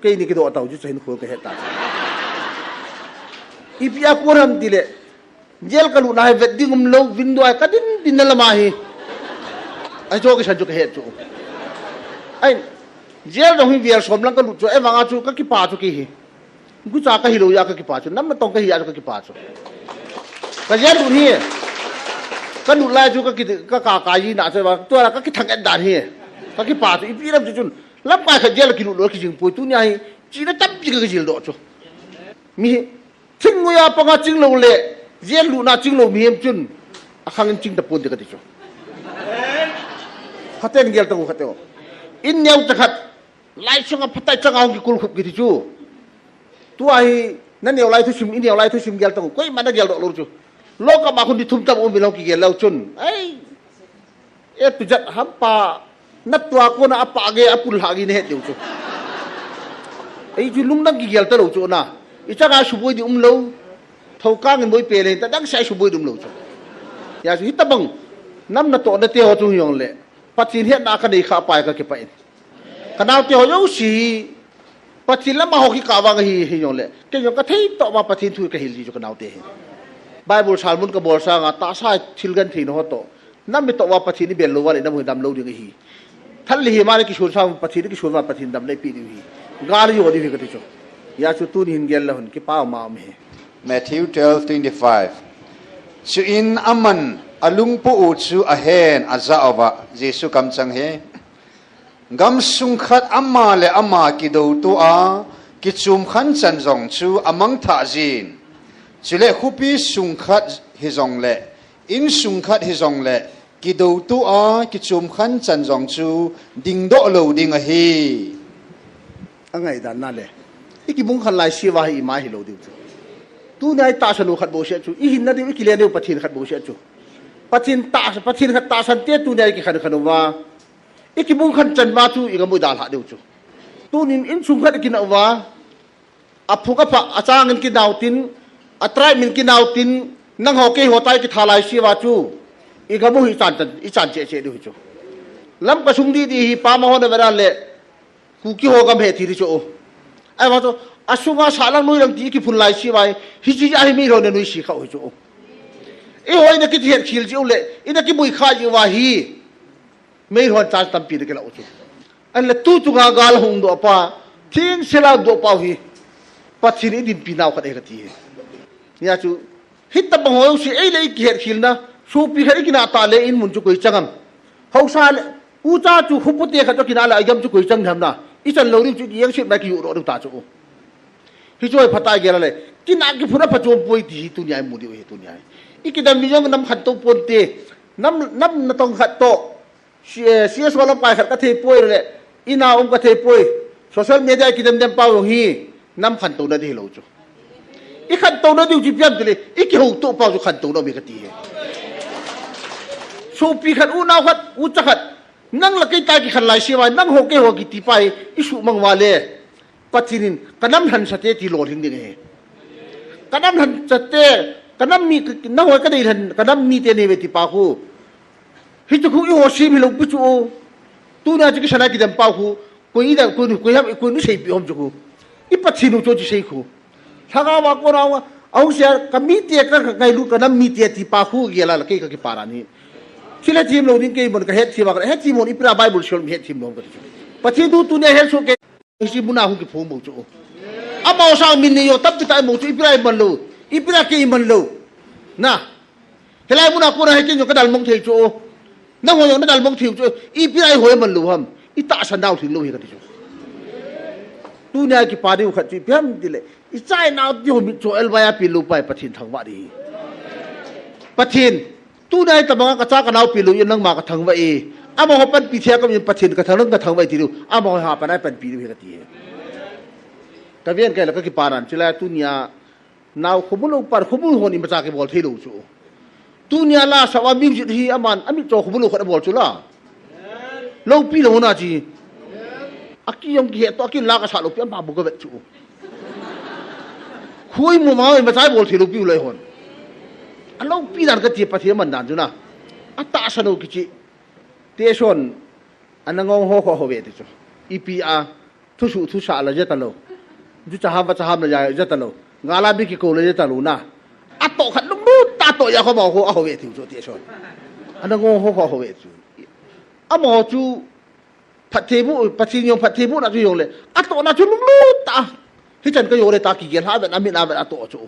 ke ni ki do ta ju chen khu ke he ta i pia ku ram ti le jel ka lu na he vet ding lo window ka din la ma hi ai cho ke san ju ke he cho ai jel dong hi vial som lang ka lu cho e wanga chu ka ki pa chu ki hi gu cha ka hi lo ya ka ki pa chu nam na tong ka hi ya ka ki pa chu ka jel lu ni ka lu la chu ka yi na se wa to la ka ki thang en dan hi ka ki pa chu i pi ram chu chun lam pa ka jel ki lu lo ki jing pu tu nya hi chi na tap ji ka jil do chu mi thing mu ya pa nga ching lo le jel lu na ching lo mi hem chun a khang ching ta pon de ka ti chu khaten gel ta ko khateo in nyau ta khat lai sunga phatai changa ki kul khup ki chu tu ai na neu lai thu sim in neu lai thu sim gel ta ko ma na gel do lo chu lo ka ma khun di thum tam om bi lo ki gel lo chun ai e tu jat ham pa nat tua ko na apa ge apul ha gi ne he chu ai ju lung dang ki gel ta lo chu na i changa suboi di lo thau ka ngen boi pe le ta dang sai suboi dum lo chu ya ju hita bang nam na to na te ho chu yong le pathin he na ka nei kha pai ka ke pai kanau te ho yo si pathin la ma ho ki ka wa hi yong le ke yong ka thei to ma pathin thu ka hil ji kanau te he bible salmun ka bol sa nga ta sa thilgan thi no to nam mi to wa pathin ni bel lo wa le nam hu dam lo ding hi thal li ma ki shur sa pathin ki shur ma pathin dam le pi di hi gar yo di ka ti cho ya chu tu ni hin gel la hun ki pa ma me Matthew 12:25 Chu in aman alung pu u chu a hen aza awa Jesu kam chang he gam sung khat amma le amma ki do tu a ki chum khan chan jong chu amang tha jin chule khupi sung khat hi jong le in sung khat hi jong le ki do tu a ki chum khan chan jong chu ding do lo ding a hi angai dan na le iki mung khan lai si wa hi ma hi lo di chu tu nai ta sanu khat bo se chu i hin na di ki le ne pathin khat bo se chu pathin khat ta san te tu nai ki khan khan wa iki mung khan chan ma chu i ga mu dal ha deu chu tu nin in sung khat ki na wa aphu ka pha achang in ki naw tin atrai min ki naw tin nang ho ke ho tai ki thalai si wa chu i ga mu hi chan che du chu lam ka sung di hi pa ma ho na vera le ku ki ho gam he thi ri chu ai wa chu asunga salang noi rang ti ki phun lai si wai hi chi ai mi ro ne noi si kha ho chu เอ้ยนักกิจเหตุขิลจิวเล่อินักกิบุยข้าจิวาฮีไม่รอนจานตั้มปีนักเล่าจุอันละตู้ตุงากาลหงดูป่าทิ้งเสลาดูป่าฮีปัจจุบันดินปีนาวขัดเอกตีเนี่ยจูฮิตตบังหัวสิเอ้ยเลยกิเหตุขิลนะสูปีขัดกินาตาเลอินมุนจุกุยจังเขาซาเลอูจ้าจูขุปเตียขัดจุกินาเลไอ้ยำจุกุยจังทำนะอีจันเราดิจุยังชิดไม่กี่อยู่รอดูตาจูฮิจอยพัตายเกล้าเลยกินอากิพุนะปัจจุบันป่วยที่ตุนยายมุดีเวตุนยายอีกิดามีอย่างน้ำขัดโตปนเตน้ำต้องขัดโตเสียสวรรค์ไปขัดกระเทยป่วยเลยอีน่ากระเทยป่วยโซเชียลมีเดียกิดเดิมเป้าอย่างนี้น้ำขัดโตนั่นที่เราจูอีขัดโตนั่นที่จีบยันตัวเลยอีกี่หกโตเป้าจูขัดโตนั่นมีกติสูปีขัดอูน่าขัดอูจะขัดนั่งละกิตากิขัดลายเสียไว้นั่งหกเกหัวกิติไปอีสุมังวาเล่ปัจจุบันกันน้ำหันสเตติโลทิ้งดิ่งเองกันน้ำหันสเตกันน้ำมีน้ำหัวกันได้หันกันน้ำมีเตเนเวติปาคูฮิจุคุอีหัวซีมิลงปิจูตูน่าจะกิชนะกิดัมปาคูคุยได้คุยฮับคุยนี่ใช่ปีอมจุคุอีปัจจุบันโจจิใช่คูถ้าเราว่าคนเราเอาเสียกันมีเตียกันไงลูกกันน้ำมีเตียติปาคูเกี่ยละกี่กี่ปารานี่ที่ละทีมเราดิ้งกี่มันก็เฮดทีมกันเฮดทีมมันอีปราไบเบิลชลมีเฮดทีมลงกันปัจจุบันตูเนี่ยเฮดโซเกอิบุนาหุกิพงมูจูอามาสาวมินนี่โยตับติดไอ้มูจูอีปรามันลูอีปรากี่มันลูนะเฮลัยบุนากูนะเฮกินโยกระดัลมงเทจูนั่งหัวโยกระดัลมงเทจูอีปราหัวมันลูฮัมอีตาสันดาวถึงลูเฮกันจูตูเนี่ยกี่ปาดิวขัดจีเพียมดิเลยอีใจนาวที่หัวมิจูเอลวายาปิลูไปปะทินทางวัดดีปะทินตูเนี่ยตะบังกระจากกันเอาปิลูยันนั่งมากระทางวัดอามาหอบเป็นปีเทียก็มีปัจจัยกระทั่งเรื่องกระทั่งไว้ที่ดูอามาหอบเป็นอะไรเป็นปีเดียวกันทีแต่เวียนแกแล้วก็กี่ปารันเชลตุนียนาวขบุลปาร์ขบุลคนอิมจากีบอลที่ดูจูตุนียลาสวามิมจิตฮีอามันอามิโจขบุลคนบอลจูล่าเราปีเราหน้าจีอากิยงกี่เหตุอากิลากระชากลูกปีอันบาบุกเวจูคุยมุมาอิมจากบอลที่ลูกปีเลยคนอันเราปีนั้นก็จีปัจจัยมันดันจูนะอัตตาสนุกจีเตชอนอันนั้นงงหัวหัวเวทีจ้ะอีพีอาทุสุทุสาละเจตโลจุจะหามจะหามละเจตโลงาลาบิกิโกละเจตโลนะอัตโตขัดลุ่มลุ่มตาโตยาเขาบอกหัวหัวเวทีจ้ะเตชอนอันนั้นงงหัวหัวเวทีอ่ะหมอจูพัดเทบุพัดซีนยงพัดเทบุน่ะจูยงเลยอัตโตน่ะจูลุ่มลุ่มตาที่ฉันก็โยเลยตากี่เกียร์หาแบบนั้นมีนาแบบอัตโตจู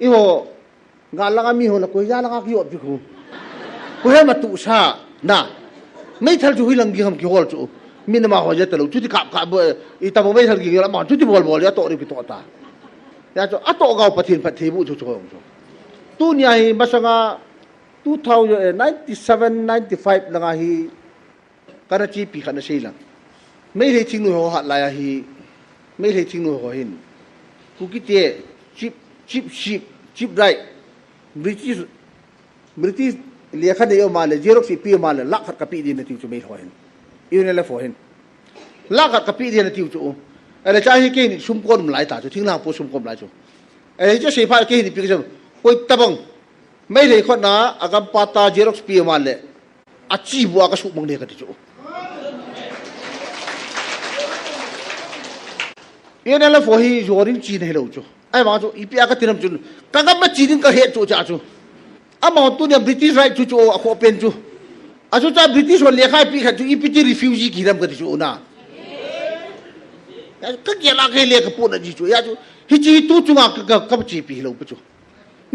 อีโหงานละก็มีหัวละกุยยาละก็กี่อบจูกูให้มาตุชาน่ะไม่ทันจูฮิลังกิฮมกิฮอลจูมีนมาหัวใจตลอดจุดที่ขับอีตาบ่ไม่ทันกิฮอลมาจุดที่บอลยาโตนี่กิโตตายาจูอัตโตกาวปะทินปะเทบุจูจูงจูตูนี่ไอ้มาสังอา2097 95ละงาฮีกระจีปีขันเชลังไม่ได้ทิ้งหนูหัวหัดลายฮีไม่ได้ทิ้งหนูหัวหินกูคิดเจชิปไรบริติชเลี้ยขันเดียวมาเลยเจรอกสิปีมาเลยลักขัดกระปีดีนติวจูไม่ถอยอีนี่แหละฝอยลักขัดกระปีดีนติวจูอะไรจ้าให้เก่งชุมก้นหลายตาจูทิ้งล่างปูชุมก้นหลายจูอะไรจะเสียพายเก่งนี่ปีกจูโอ้ยตะบังไม่เลยคนน่ะอากาศปาตาเจรอกสิปีมาเลยอาชีพว่าก็ชุบมังเดียกันจูอีนี่แหละฝอยจอรินจีนให้เราจูไอ้มาจูอีปีอากาศที่นั่นจูกังกับจีนก็เห็ดจูจ้าจูอามาตัวเนี่ยบริติชไรจูจูอ่ะขอเป็นจูอาจูจ้าบริติชวันเลี้ยงให้ปีขัดจูอีปีที่รีฟิวจีกี่รำกันจูน่ะก็เกี่ยวกับเลี้ยงกับปุ่นจีจูยาจูฮิจิตูจูงากับจีปีเราจู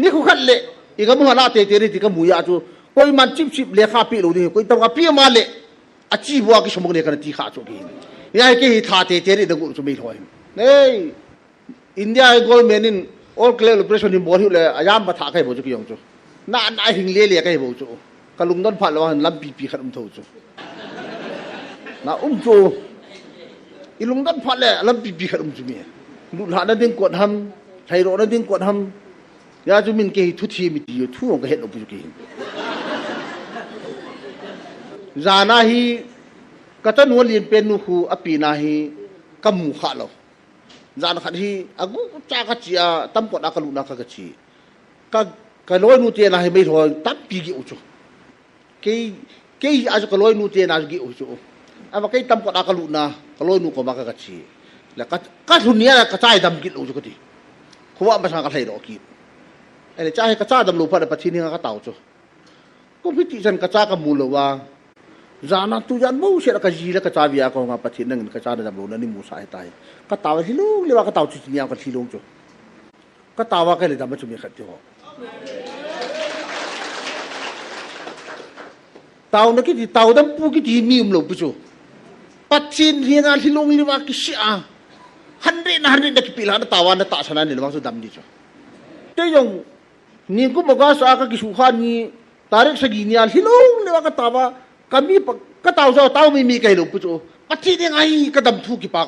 นี่เขาขัดเละอีกมุฮานาเตเตริติกับมุยาจูคนมันชิบเลี้ยงข้าปีเราเนี่ยคนต้องกับปีมาเละอาชีพว่ากิสมองเนี่ยกันตีขาจูกินยาให้กี่ท่าเตเตริดังกูจูไม่ถอยเนี่ยอินเดียกอลเมนินออลเคลล์เพรสชันนิมอร์ฮิวเลยอายามมาท่าใครบอกจูกี่ยงจูน่าหิงเลี้ยกันให้บอกจูกลุงต้นพัดแล้วว่าลำปีขัดทุ่จูน่าจูอีลุงต้นพัดเลยลำปีขัดจูมีลุหลานนั่นดิ้งกดทำไทยโรนั่นดิ้งกดทำยาจูมินเกยทุทีมิติอยู่ทุ่งก็เห็นอุปจุกินจานาฮีกัตนวลีนเป็นนุคูอปีนาฮีกัมมุขะเราจานขัดฮีอากูจ้ากัจจีอาตั้มกดอากาลุนักกัจจีก็ลอยนูเตียนะให้ไม่ถอยตัดปีกิอุจุเกยอาจจะก็ลอยนูเตียนะกิอุจุอามาเกยตั้มกดอากาลุนะก็ลอยนูก็มากกัจจีแล้วก็ทุนนี้กระจายดำกิอุจุก็ดีเขาว่ามาทางกระไทยดอกกิ ไอ้เนี่ยจ้าให้กระจ้าดำรูพันธุ์ปะทินนี่ก็เต่าจ้ะก็พิธีจันกระจ้ากับมูลว่าจานาตุยันมูเสร็จก็จีแล้วกระจ้าวิยาก็งาปะทินนั่งกระจ้าดำรูนั่นนี่มูสายตายก็เต่าที่ลุงเรียกว่าก็เต่าจุดนี้เอาก็ที่ลุงจ้ะก็เต่าว่าแค่เลยทำมาจุดนี้ขัดจ่อเต่านักที่เต่าดำปูกิที่มีลงไปจ้ะปัจจินเรียงานที่ลุงเรียกว่ากิเสียฮันเรนนักพิลานะเต่าวันนั้นตาชนะนี่ว่าสุดดำดีจ้ะแต่ยังนี่กูบอกว่าสากกิสุขานี่ตาเร็กสกินีอันที่ลุงเรียกว่าก็เต่าว่าkami kataw sa tao may kay lo puso pati ni ay kadam thu ki pa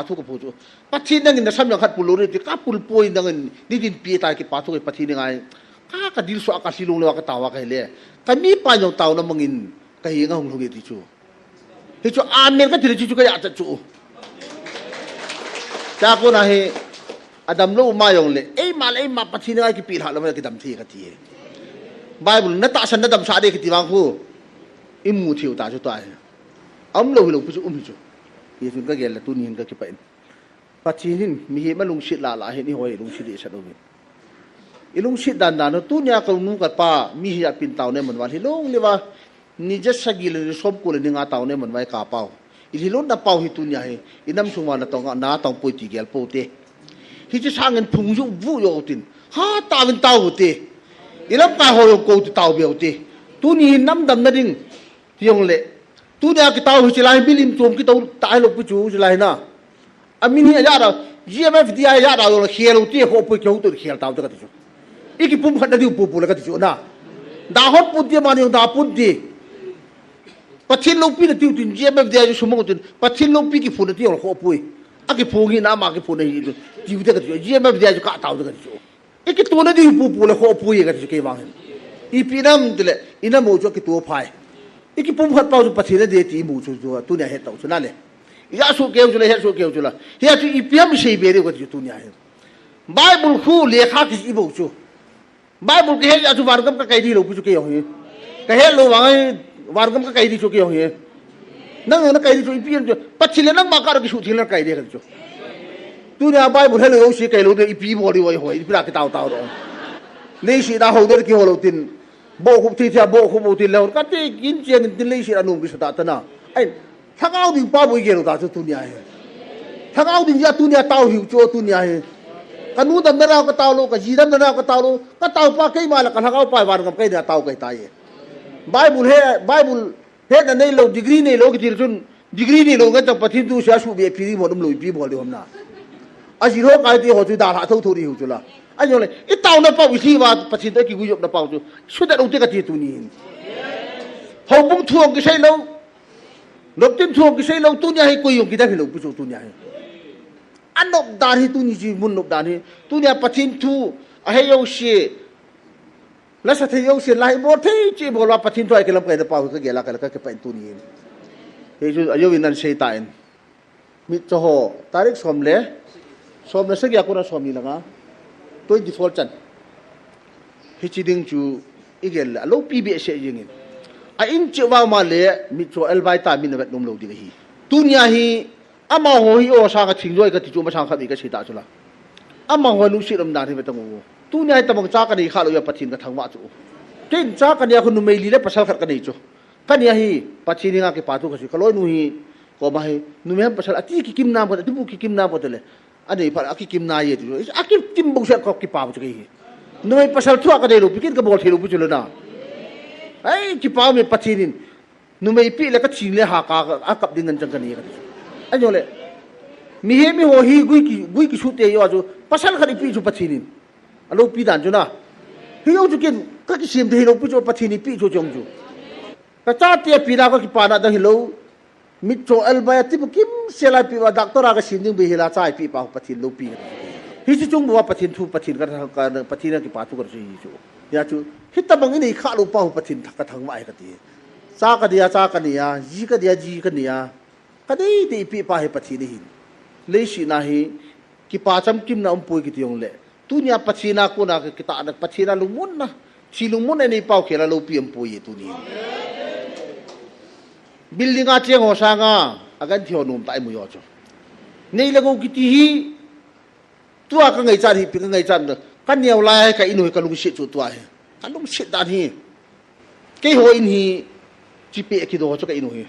thu ka puso pati nang na samyang hat pulo ni ka pulpoy nang ni din pi ta ki pa thu pati ni ay ka kadil so akasilong lo ka tawa kay le kami pa yung tao na mangin kahinga hong hugi ti chu hi chu amen ka ti chu kay at chu ta ko na he adam lo umayong le malay ma pati ni ay ki pi ha lo ki dam thi ka ti bible na ta san na dam sa de ki ti bang ko imu thiu ta chu ta lo pu chu chu ye chun ka gel la tu nin ka ki pa in pachihin mi he malung shit la he ni hoi lung shit sa do mi ilung shit dan dan tu nya ka nu ka pa mi hi pin taw ne man wa hi long le wa ni ja sagil ni sob ko le ni nga taw ne man wai ka pau i hi lon da pau hi tu nya he inam sungwa na tong na tong pu ti gel po te hi chi sang en phung yu vu yo tin ha ta win taw te ilam ka ho yo ko ti taw be te tu ni nam dam na ding tiong le tu nya ki taw hi chi lai bilim chom ki taw tai lo pu chu chi lai na amini ya da gmf dia ya da yo khelo ti ho pu kyo tu khel taw ta ka chu iki pum khat da di pu pu la ka chu na da hot pu ti ma ni da pu ti pathin lo pi na ti tin gmf dia ju sumo tin pathin lo pi ki fu na ti ho pu aki fu gi na ma ki fu na hi ti u ta ka chu gmf dia ju ka taw ta ka chu iki tu na di pu pu la ho pu ye ka chu ke ma i pi nam de le ina mo chu ki tu phai iki pum khat pau ju pathin de ti mu chu tu nya he taw chu na le ya su keu chu le he su keu chu la he chu i piam sei be re ko tu nya he bible khu le kha ki i bo chu bible ke he ya chu war gam ka kai di lo pu chu ke yo he ka he lo wa war gam ka kai di chu ke yo he nang na kai di chu i piam chu pathin le nang ma ka ki su thil na kai de ka chu tu nya bible he lo si kai lo de i pi bo di wo ho i pi la ki taw taw ro nei si da ho de ki ho lo tin bo khu ti thia bo khu bo ti le ka ti kin chen tin le si anu bi sa ta na ai thangao ding pa bo ge lo da chu tu nya he thangao ding ya tu nya taw hiu chu tu nya he kanu dam na ra ka taw lo ka ji dam na ra ka taw lo ka taw pa kai ma la ka thangao pa war ngam kai na taw kai ta ye bible he na nei lo degree nei lo ki ti chun degree nei lo ga ta pathin tu sha su be phi mo dum lo pi bo le hom na a ji ro kai ti ho chu da la thau thu ri hu chu la ai yo le i taw na pa wi thi wa pathin ta ki gu yop na pa chu su da lo ti ka ti tu ni ho bung thuong ki sai lo lop tin thuong ki sei lo tu nya he ko yong ki da lo pu tu nya he anop dan hi tu ni ji mun nop dan hi tu nya pathin thu a he yo she la sa the yo she lai bo the chi bo la pathin thu ai ke lam kai da pa ka ge la ka ka pa tu ni he ju ayo win nan sei ta en mi cho ho tarik som na se ya ko na som ni la nga 24 chan hi chi ding chu igel lo pi be se ying a in che wa ma le mi cho el bai ta min vet nom lo di hi tu nya hi ama ho hi o sa ka thing roi ka ti chu ma sang kha bi ka si ta chu la ama ho lu si ram da thi ba tang o tu nya ta mong cha ka ni kha lo ya pathin ka thang ma chu tin cha ka ni khu nu mei li le pasal khat ka ni chu ka ni hi pathin nga ke pa tu ka si ka loi nu hi ko ma hi nu me pasal ati ki kim nam ko ti bu ki kim nam ko te le ani pa aki kim na ye tu aki kim bu sa ko ki pa chu ki hi nu me pasal thu ka de lu pikin ka bol thi lu pu chu le na ai ki pa me pathinin nu me pi le ka chin le ha ka a kap ding an chang ka ni ka ai yo le mi he mi ho hi gui ki su te yo ju pasal khari pi chu pathinin alo pi dan chu na hi yo chu kin ka ki sim de lo pu chu pathini pi chu chong chu ka cha te pi na ka ki pa na da hi lo mi cho el ba ti bu kim se la pi wa doctor a ka sim ding bi hi la chai pi pa pathin lo pi hi chu chung bo pathin thu pathin ka pathin ki pa thu ka chu chu ya chu hita bang ini kha lo pa pathin thak ka thang mai ka ti cha ka dia ji ka dia ka dei te pi pa he pathin hi le shi na hi ki pa cham kim na pui ki tiong le tu nya pathina ko na ki ta na pathina lumun na chi lumun nei pau khela lo pi am pui tu ni building a cheng ho sa nga agan thio num tai mu yo cho nei la go ki ti hi tu a ka ngai cha hi pi ka ngai cha กันเหนียวลายกับอินุยกับลุงชิดจุดตัวกันลุงชิดด้านนี้เกี่ยวอินฮีจีเปกิโดจะกับอินุย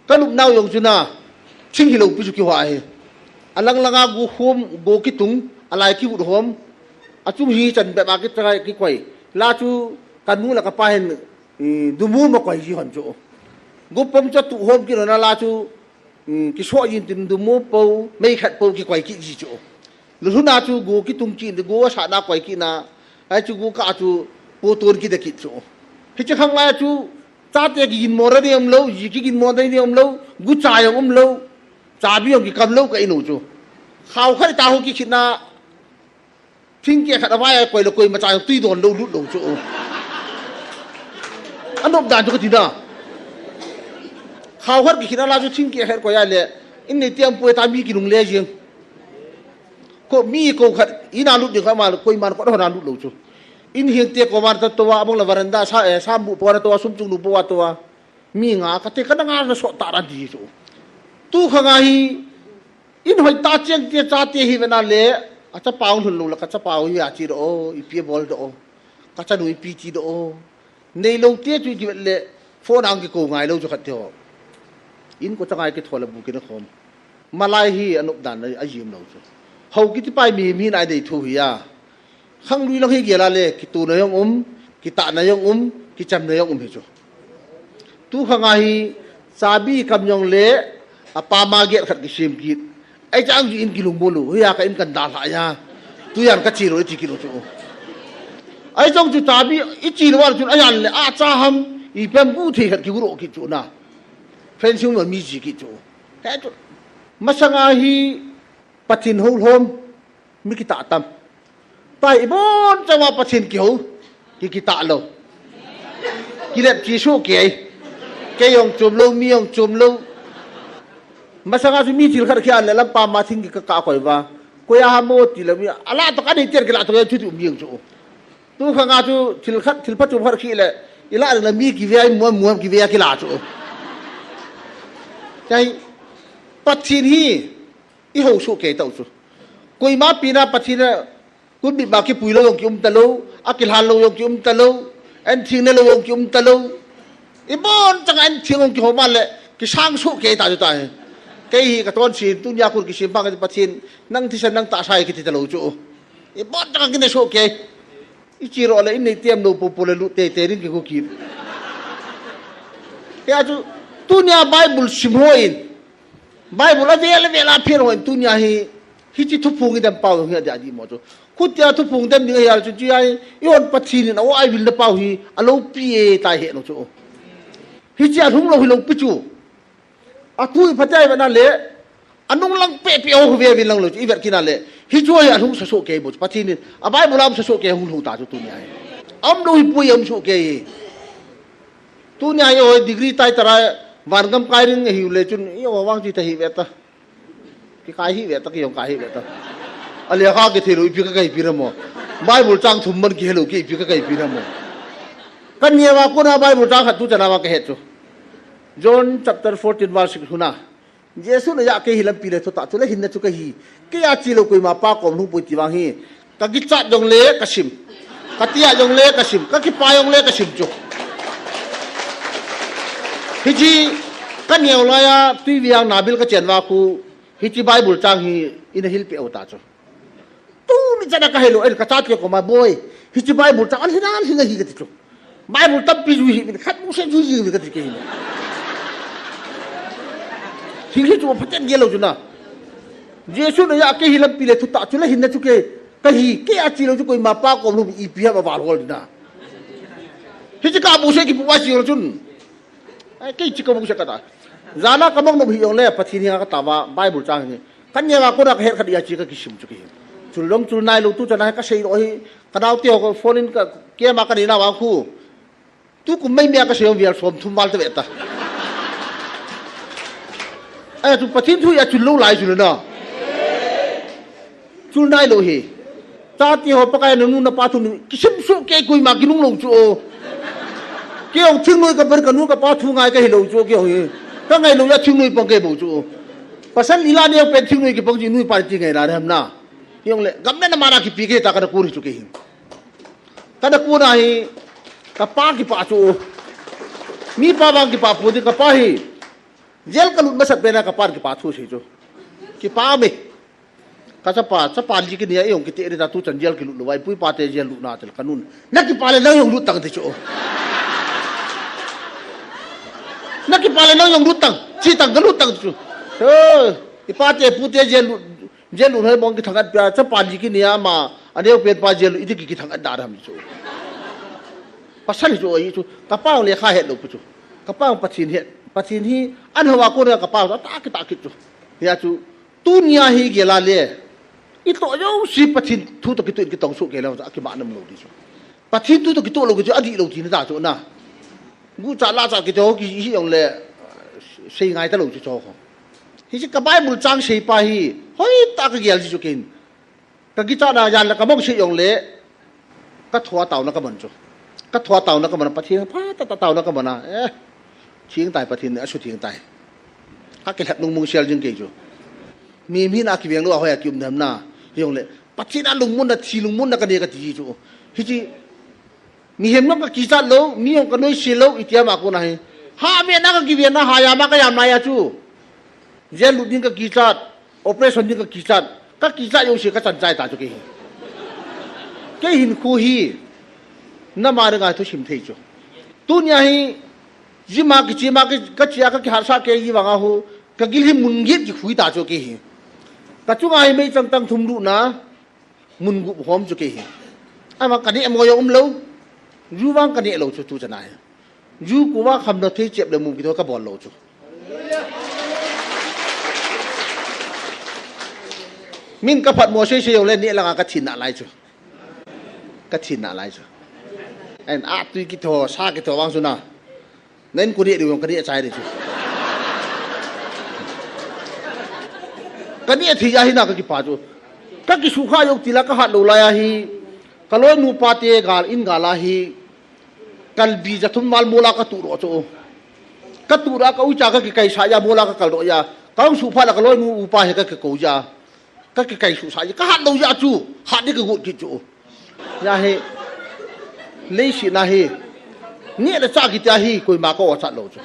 กันลุงน่าวยงจุน่าชิงฮิโลปิจุกิวะอันลังกูโฮมโบกิตุงอะไรคิวโฮมอาจุฮีจันแบบอากิตระกิควายลาจูกันมูละกับไปดูมูมาควายจีฮันโจกูผมจะตุโฮมกิโนนาลาจูกิสวายินตินดูมูปูไม่ขัดปูกิควายกิจีโจลุนาจูกูกิตุงจีนกูว่าชาดาควายกินาไอจูกูกาจูปูตูนกิเดกิโจฮิจข้างไลจูจ้าเตกินมอร์เดียมโลยิกินมอร์เดียมโลกูจ่ายโลจ่าบิยงกิคำโลกับอินูจูข่าวข้าตาหูกิคิดนาทิ้งเกี่ยขัดเอาไว้ควายละควายมาจ่ายตีโดนโลลุดโลจูอันนั้นด่านจุกทีน่าข่าวข้ากิคิดนาลาจูทิ้งเกี่ยขัดควายเลยอินในเตียมป่วยตามมีกินุงเลี้ยงก็มีกูขัดอินาลุดยังเข้ามาควายมันก็ต้องนาลุดโลจูอินเฮียงเตียกว่าตัวมงละวารันดาสามบุปผาตัวสุ่มจุงลุปวาตัวมีงาคัดเตกันงานสดตารันดีจูตู้ข้างไงอินหอยตาเจียงเตียจ่าเตียฮีเวนันเล่อาจจะเป่าหนุนลงแล้วก็จะเป่าอยู่อาชีโดอีพีบอลโดก็จะหนุยพีจีโดในลงเตี้ยจุดเล่โฟนอังกิโกงไงเราจะขัดเดียวอินก็จะไงกิทอลบุกินคอมมาไล่ฮีอนุบดันอายิมเราจูเขากิที่ไปมีนายเดทูฮียข้างลุยเราให้เกี่ยละเลยกิตูนายงกิตานายงกิจำนายงเหรอจูตู้ข้างไงซาบีกำยองเล่ปามาเกะขัดกิชิมกิไอ้จ้างอินกิลุงบลูเฮียกับอินกันดาลายาตัวอย่างกัจจิโร่ที่กิลุจูไอ้จ้องจุดตาบีอิจิโร่ว่าจุดไอ้ยันเลยอาจ้าฮัมอีเป็นผู้ที่ขัดกิโร่กิจูนะเฟรนชิงมันมีจิกิจูแต่จุดมาสังอาฮีปัจจินโฮลมมีกิตาตัมไปบนจังหวะปัจจินเกี่ยวกิตาโลกิเลสกิโชเกยเกยองจุมโลมียองจุมโลมาสังอาจูมีที่ขัดขี้อันเลยลำปามาทิ้งกิกะกะคอยว่าคุยอาหามโมติละมีอะไรตัวกันนี่เจอกันละตัวชุดมียองจูตู้ข้างอาจูที่พัดจุมขัดขี้เลยอีละละมีกิเวียมัวกิเวียกิลาจูใจปัจจินฮีอีโฮสุเกยตัวจูคุยมาปีน่ะปัจจินกุนบิมากิปุยโลยงกิตะโลอากิลฮันโลยงกิตะโลอันทิ้งเนโลยงกิตะโลอีบอนจังอันทิ้งยงกิโฮมันเลยกิช่างสุเกยตาจุตายเกยกับต้นชีนตุนยาคุณกิชิมปังกับปัจจินนั่งที่ฉันนั่งตาใส่กิตะโลจูอีบอนจังกินสุเกยอีจีโร่เลยอินในเตียมโลปุปุเลลุเตเตรินกิโกกิเฮ้ยจูตุนยาไบเบิลชิมโฮอินไบเบิลเวลาเพียรโฮอินตุนยาฮิจิทุพงอินเดมเป่าเฮียเดียดีหมดจูคุตยาทุพงเดมนี่ยาจูจีไอย้อนปัจจินนะว่าไอวิลเดเป่าฮีอโลปีเอตายเหตุโนจูฮิจิอาทุ่งเราฮิโลปิจูอาทุยพัจจัยวันนั้นเลยอันนุ่งลังเปะเปะโอ้เวียวินลังโลจูอีเวกินันเลยฮิจวยอาทุ่งสะโสเกยบุตรปัจจินอาไบบุลามสะโสเกยหุ่นหูตาจูตุนยาอัมโลฮิปุยอัมโสเกยตุนยาโอ้ดีกรีตายตรายวันกำไกริงหิวเลยจุนยี่ว่าวางจีตาหิเวตากิกายหิเวตากิยองกายหิเวตาอะไรข้ากิเทลุอีพิกะกายพิรามอไบเบิลจังทุ่มมันกิเฮลุกิอีพิกะกายพิรามอกันเนี่ยว่าคนอาไบเบิลจังขัดตุจนาว่าเกเหตุจอห์น chapter 14 verse หุนะเยซูเนี่ยอยากเกหิลัมปีเลยทุตาจุเลหินเนจุกะฮีเกยอาจิโลกุยมาปากอมลุงปุยติวังฮีกะกิจัดยองเลกะชิมกะติยายองเลกะชิมกะกิปายองเลกะชิมจุฮิจิกันเนี่ยลอยตุยวิยังนาบิลกะเจนว่าคูฮิจิไบเบิลจังฮีอินฮิลเปเอาตาจุตูนี่จะได้กะเฮโลเอ็นกะจัดเกี่ยวกับมาบอยฮิจิไบเบิลจังอันที่นั่นที่นั่นฮีกะติจุไบเบิลตับปีจุฮีขัดมุเซจุฮีกะติเกฮีทิ้งให้จูบพัฒน์เยลจูนะเยซูเนี่ยอยากเกหิลัมปีเลยทุตาจุเลหินเนจุเกกะฮีเกอาจิโลจุกุยมาปากอมลุอีพีฮะมาบาลโฮลนะฮิจิกาบุเซกิปุวาชิโรจุนไอ้เกจิกาบุเซกะตาจานะกำมังนบิยองเล่ปัทินีฮะกะตาว่าไบเบิลจังนี่กันเนี่ยว่าคนรักเฮดคดีอาจิกะกิชิมจุเกจุลงจุลนายลุตุจะนะกะเชยโรฮีกะดาวเตียวกะโฟนินกะเกมากันนี่นะว่าคูตุกุไม่มีกะเชยองเวียลสมทุมบัลเตเวตาไอ้จุดปัจจินทุยจุดลู่ไหลจุดเลยนะจุดไหนโลหิตาตีหัวปากไอ้นุ่นน่ะป้าทุนกิชิมสุเกยกุยมากินุ่งลงจูเกี่ยวทิ้งนุ้ยกับเบอร์กันนุ่งกับป้าทุงไงก็เห็นลงจูเกี่ยวฮีก็ไงลงยาทิ้งนุ้ยปังเกยบุจูภาษาลีลาเนี่ยเป็นทิ้งนุ้ยกับปังจีนุ้ยปาร์ตี้ไงล่ะเห็นนะ ยงเลยกำเนิดมานาคิปีเกตากันกูริจุกหินกันกูนาฮีกับป้าคิปาจูมีป้าบางคิปาปูดิกับป้าฮีเจลกันลุดมาสัตเป็นกับป้าคิปาทูสิจูคิปาเมก็จะป้าลิกินเนี่ยยงกิเตอร์ตาตูจันเจลกิลุดไว้ปุ้ยป้าเตเจลลุดนาเตลกันุนนักคิปาเลยนั่งยงลุดตังติจูนักคิปาเลยนั่งยงลุดตังชีตังกันลุดตังจูคิปาเตปูเตเจลลุดให้มองกิทางอันเปียจะป้าลิกินเนี่ยมาอันนี้เป็นป้าเจลอิดิกิทางอันดาร์ทำจูpasal itu itu kapau le kha het lo puchu kapau pachin hi an hawa ko na kapau ta ki chu ya chu dunia hi gela le ito yo si pachin thu to ki tong su ke la ki ma nam lo di chu pachin tu to ki to lo ki adi lo ti na da chu na gu cha la cha ki to ki hi yong le sei ngai ta lo chu cho ko hi si kabai mul chang sei pa hi hoi ta ka gel ji chu kin ka gi cha na yan la ka mong sei yong le ka thwa taw na ka man chuก็ทัวเต่านักมันปะทิงพาเต่านักมันนะชิงตายปะทิงเนี่ยชุดชิงตายถ้าเกิดลุงมุงเชียร์จึงเก่งจูมีนักกีฬาลูกเขาอยากกินน้ำหน้ายงเลยปะทิงนั้นลุงมุนนะทีลุงมุนนักกันเดียกันจีจูฮิจิมีเห็นนักกีฬาลูกมีองค์กันด้วยเชียร์ลูกอิทยามากคนไหนฮาเมียนักกีฬานะหายามากยามนายจูเจลุดินกับกีฬาโอเปอเรชั่นดินกับกีฬาก็กีฬาอยู่เชียร์ก็สันใจตาจูเก่งหินคู่ฮีน้ำมาเรื่องอะไรทุกสิ่งที่จูตุนยาฮีจิมากิกัจจิยาก็หาสักเกี่ยวังอาหูก็กิลฮิมุนยิดจิคุยตาจูเกี่ยกัจจุงไอ้ไม่จังตั้งทุ่มดูนะมุนกุหอมจูเกี่ยไอ้มากันนี่เอ็มก็ยอมเล่ายูวังกันนี่เล่าจูตูจะไหนยูกูว่าคำนั้นที่เจ็บเลยมุมกิโตก็บอลเล่าจูมินกับผัดมัวเชี่ยวเล่นนี่แล้วก็ถินอะไรจูก็ถินอะไรจูไอ้อาตุยกิโตชากิโตวังสุนะเน้นกูเรียกดูกันนี่ใจเลยจูกันนี่ที่ยาหินักกิปาจูก็กิสุขายกติละก็หัดดูลายฮีก็ลอยนูปาเตกาลอินกาลาฮีกัลบีจะทุนมาลโมลาก็ตูรอจูก็ตูระก็อุจาก็กิไก่สายาโมลาก็กัลโดยาก็สุภาละก็ลอยนูอุปาเหก็กิโกยาก็กิไก่สุสายก็หัดดูยาจูหัดนี่ก็กุกิจูยาฮีเลยสินะฮีเนี่ยละจากิตาฮีคุยมาก็ว่าชัดโลจู